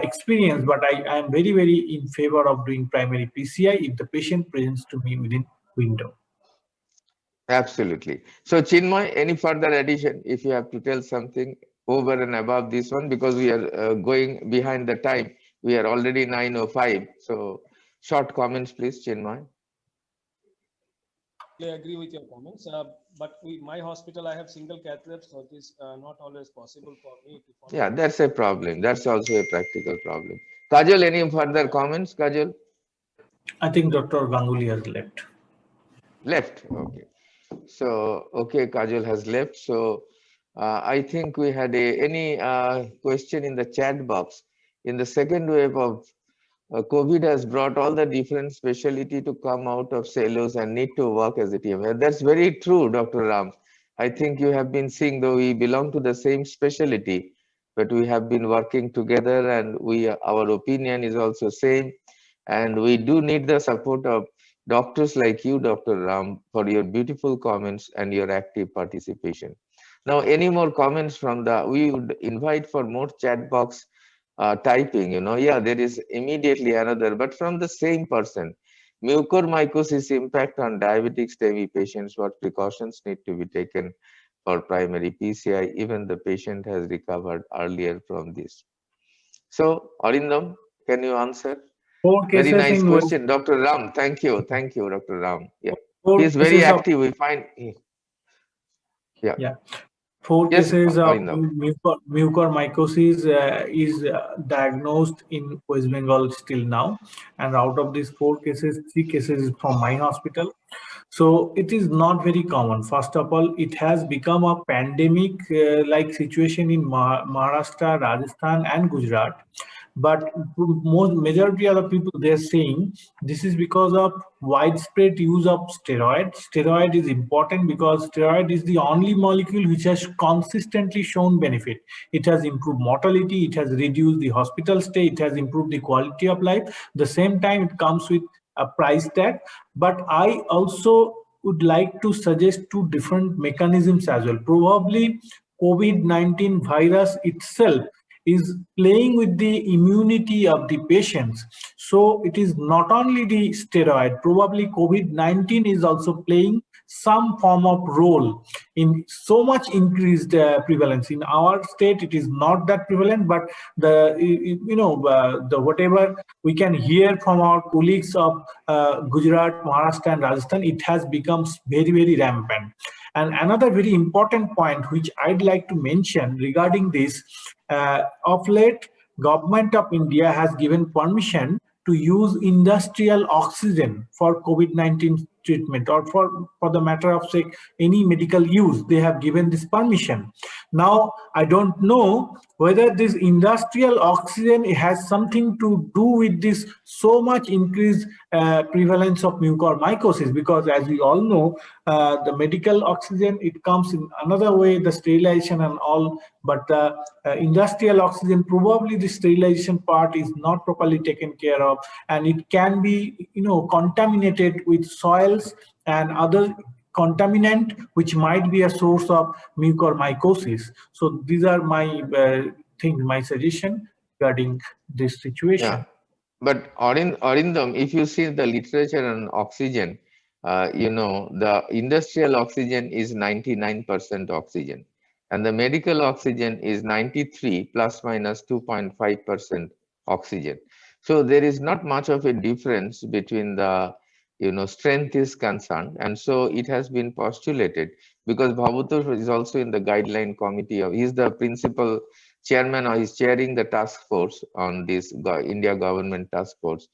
experience, but I am very in favor of doing primary PCI if the patient presents to me within window. Absolutely. So Chinmay, any further addition if you have to tell something over and above this one, because we are going behind the time. We are already 9:05. So short comments, please, Chinmay. I agree with your comments, but my hospital, I have single cath lab, so it is not always possible for me to follow. Yeah, that's a problem. That's also a practical problem. Kajal, any further comments, Kajal? I think Dr. Ganguly has left. Left, okay. So, okay, Kajal has left. So, I think we had any question in the chat box. In the second wave of COVID has brought all the different specialty to come out of silos and need to work as a team. That's very true, Dr. Ram. I think you have been seeing, though we belong to the same specialty, but we have been working together, and our opinion is also same. And we do need the support of doctors like you, Dr. Ram, for your beautiful comments and your active participation. Now, any more comments from we would invite for more chat box typing, yeah, there is immediately another, but from the same person. Mucormycosis impact on diabetic STEMI patients, what precautions need to be taken for primary PCI, even the patient has recovered earlier from this. So, Arindam, can you answer? Very nice question, Dr. Ram. Thank you, Dr. Ram. Yeah, he's very active. We find. Yeah. 4 cases of mucormycosis is diagnosed in West Bengal still now, and out of these 4 cases, 3 cases is from my hospital. So it is not very common. First of all, it has become a pandemic like situation in Maharashtra, Rajasthan, and Gujarat. But majority of the people, they're saying this is because of widespread use of steroid. Steroid is important because steroid is the only molecule which has consistently shown benefit. It has improved mortality, it has reduced the hospital stay, it has improved the quality of life. The same time, it comes with a price tag. But I also would like to suggest 2 different mechanisms as well. Probably COVID-19 virus itself is playing with the immunity of the patients. So it is not only the steroid, probably COVID-19 is also playing some form of role in so much increased prevalence. In our state, it is not that prevalent, but the whatever we can hear from our colleagues of Gujarat, Maharashtra, and Rajasthan, it has become very rampant. And another very important point which I'd like to mention regarding this, of late, Government of India has given permission to use industrial oxygen for COVID-19 treatment, or for the matter of say any medical use. They have given this permission. Now, I don't know whether this industrial oxygen has something to do with this so much increased prevalence of mucormycosis, because as we all know, the medical oxygen, it comes in another way, the sterilization and all, but the industrial oxygen, probably the sterilization part is not properly taken care of, and it can be contaminated with soils and other contaminant which might be a source of mucormycosis. So these are my things, my suggestion regarding this situation. Yeah. But Arindam, if you see the literature on oxygen, the industrial oxygen is 99% oxygen, and the medical oxygen is 93 plus minus 2.5% oxygen. So there is not much of a difference between the strength is concerned, and so it has been postulated, because Bhabutur is also in the guideline committee he's the principal chairman, or he's chairing the task force on this India government task force.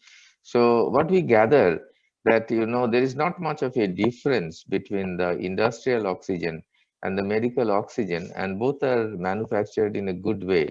So what we gather that, there is not much of a difference between the industrial oxygen and the medical oxygen, and both are manufactured in a good way.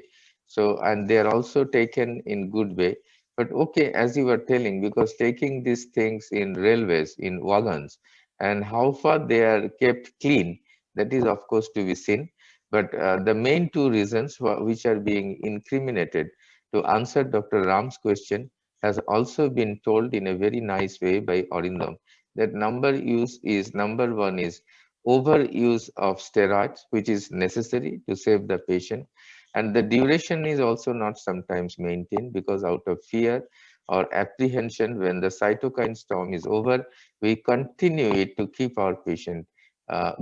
So, and they are also taken in good way. But okay, as you were telling, because taking these things in railways, in wagons, and how far they are kept clean, that is of course to be seen. But the main two reasons which are being incriminated to answer Dr. Ram's question has also been told in a very nice way by Arindam, that number one is overuse of steroids, which is necessary to save the patient. And the duration is also not sometimes maintained, because out of fear or apprehension, when the cytokine storm is over, we continue it to keep our patient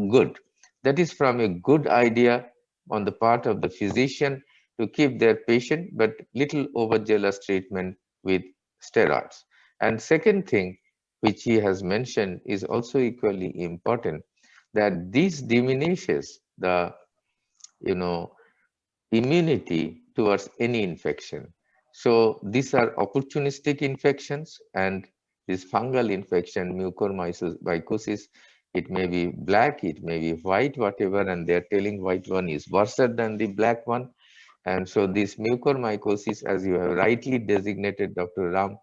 good. That is from a good idea on the part of the physician to keep their patient, but little overzealous treatment with steroids. And second thing, which he has mentioned, is also equally important, that this diminishes the, immunity towards any infection. So these are opportunistic infections, and this fungal infection, mucormycosis, it may be black, it may be white, whatever, and they're telling white one is worse than the black one. And so this mucormycosis, as you have rightly designated, Dr. Ram,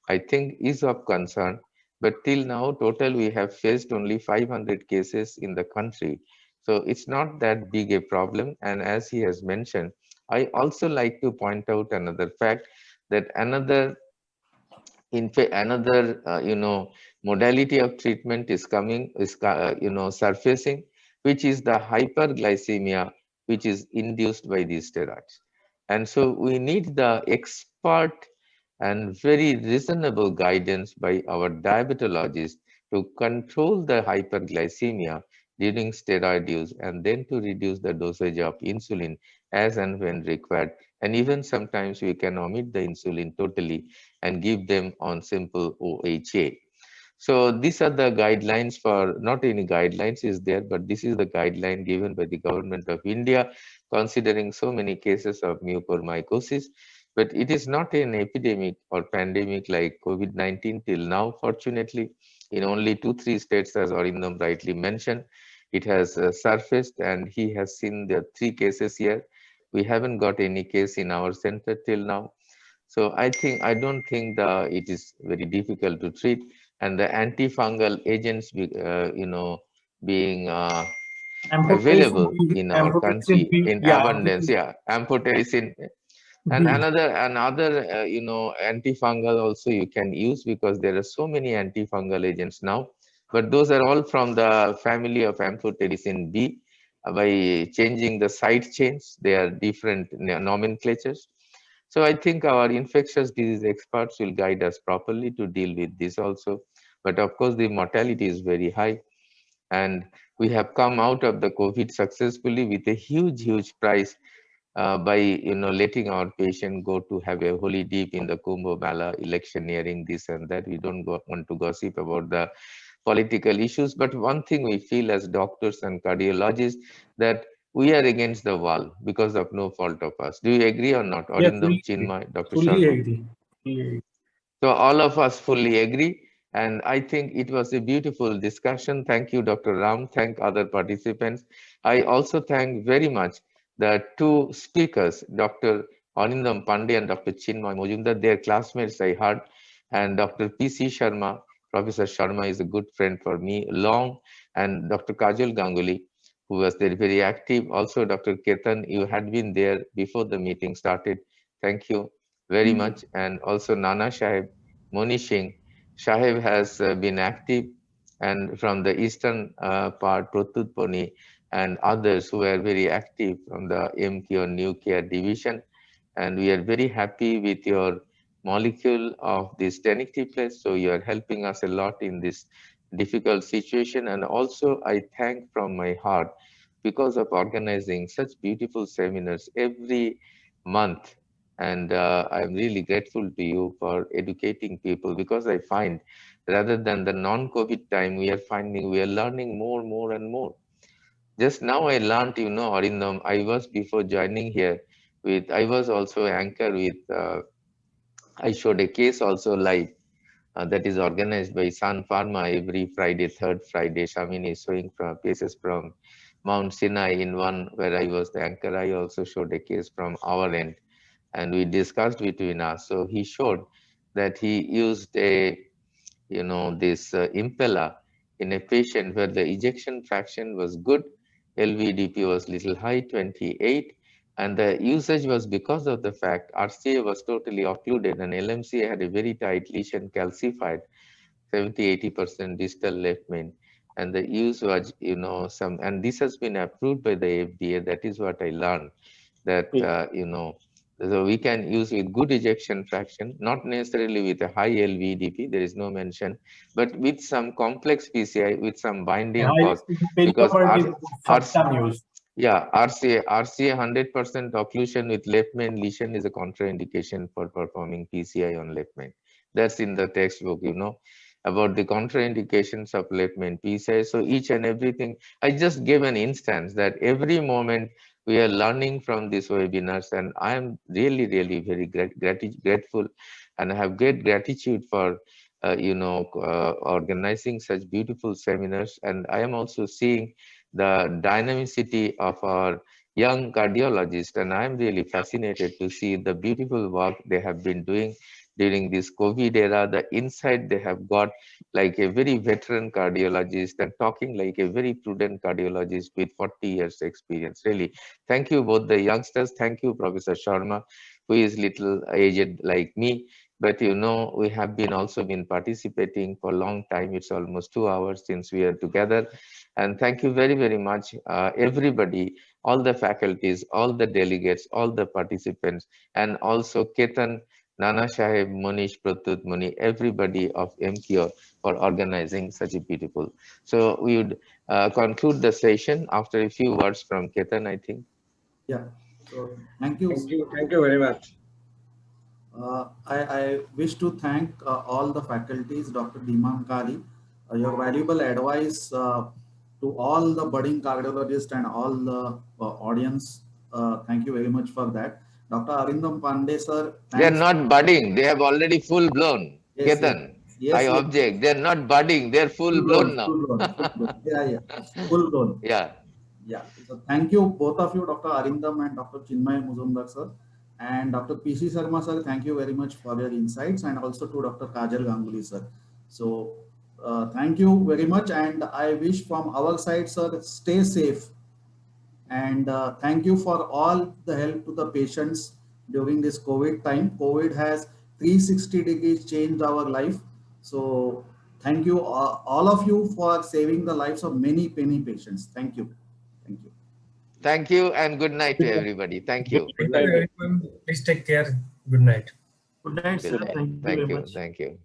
I think is of concern. But till now, total, we have faced only 500 cases in the country. So it's not that big a problem. And as he has mentioned, I also like to point out another fact, that another modality of treatment is surfacing, which is the hyperglycemia, which is induced by these steroids. And so we need the expert and very reasonable guidance by our diabetologist to control the hyperglycemia during steroid use, and then to reduce the dosage of insulin as and when required. And even sometimes we can omit the insulin totally and give them on simple OHA. So these are the guidelines for, not any guidelines is there, but this is the guideline given by the government of India, considering so many cases of mucormycosis. But it is not an epidemic or pandemic like COVID-19 till now, fortunately. In only 2-3 states, as Arindam rightly mentioned, it has surfaced, and he has seen the 3 cases here. We haven't got any case in our center till now. So I don't think it is very difficult to treat, and the antifungal agents, being available in our country in abundance. Yeah, amphotericin. And another antifungal also you can use, because there are so many antifungal agents now, but those are all from the family of amphotericin B. By changing the side chains, they are different nomenclatures. So I think our infectious disease experts will guide us properly to deal with this also. But of course, the mortality is very high, and we have come out of the COVID successfully with a huge prize by letting our patient go to have a holy dip in the Kumbh Mela, electioneering, this and that. We don't want to gossip about the political issues, but one thing we feel as doctors and cardiologists, that we are against the wall because of no fault of us. Do you agree or not, Arindam, Chinmay, Dr. Sharma? So all of us fully agree, and I think it was a beautiful discussion. Thank you, Dr. Ram. Thank other participants. I also thank very much the 2 speakers, Dr. Arindam Pandey and Dr. Chinmay Majumdar. They are classmates, I heard, and Dr. P.C. Sharma. Professor Sharma is a good friend for me, long, and Dr. Kajal Ganguly, who was there very active. Also, Dr. Ketan, you had been there before the meeting started. Thank you very much. And also Nana Sahib, Moni Singh. Sahib has been active, and from the eastern part, Protut Poni, and others who are very active from the MK or New Care division. And we are very happy with your molecule of this tenecteplase. So you are helping us a lot in this difficult situation. And also I thank from my heart, because of organizing such beautiful seminars every month. And I'm really grateful to you for educating people, because I find rather than the non-COVID time, we are learning more and more. Just now I learned, Arindam, I was before joining here I was also anchor with, I showed a case also live that is organized by Sun Pharma every Friday, third Friday. Shamini is showing cases from Mount Sinai in one where I was the anchor. I also showed a case from our end, and we discussed between us. So he showed that he used a, this impeller in a patient where the ejection fraction was good, LVDP was little high, 28, and the usage was because of the fact RCA was totally occluded and LMCA had a very tight lesion, calcified, 70-80% distal left main. And the use was, and this has been approved by the FDA. That is what I learned, that, so we can use with good ejection fraction, not necessarily with a high LVDP, there is no mention, but with some complex PCI, with some binding cost. Because RCA 100% occlusion with left main lesion is a contraindication for performing PCI on left main. That's in the textbook, about the contraindications of left main PCI. So each and everything, I just gave an instance that every moment we are learning from these webinars, and I am really, really very grateful, and I have great gratitude for organizing such beautiful seminars. And I am also seeing the dynamicity of our young cardiologists, and I am really fascinated to see the beautiful work they have been doing during this COVID era, the insight they have got like a very veteran cardiologist and talking like a very prudent cardiologist with 40 years experience. Really, thank you both the youngsters. Thank you, Professor Sharma, who is little aged like me. But we have also been participating for a long time. It's almost 2 hours since we are together. And thank you very, very much, everybody, all the faculties, all the delegates, all the participants, and also Ketan, Nana Sahib, Monish, Pratyut Muni, everybody of MCure for organizing such a beautiful. So we would conclude the session after a few words from Ketan, I think. Yeah. So thank you. Thank you very much. I wish to thank all the faculties, Dr. Dhiman Kali, your valuable advice to all the budding cardiologists and all the audience. Thank you very much for that. Dr. Arindam Pandey, sir. They are not budding. They have already full blown. Yes, Ketan, yes, I object. They are not budding. They are full blown now. Full blown. Yeah. Full blown. Yeah. Yeah. So thank you, both of you, Dr. Arindam and Dr. Chinmay Muzumdar, sir. And Dr. P.C. Sharma, sir, thank you very much for your insights, and also to Dr. Kajal Ganguly, sir. So thank you very much, and I wish from our side, sir, stay safe. And thank you for all the help to the patients during this COVID time. COVID has 360 degrees changed our life. So thank you, all of you, for saving the lives of many patients. Thank you. Thank you. Thank you, and good night to everybody. Thank you. Good night, everyone. Please take care. Good night. Good night, sir. Thank you. Thank you.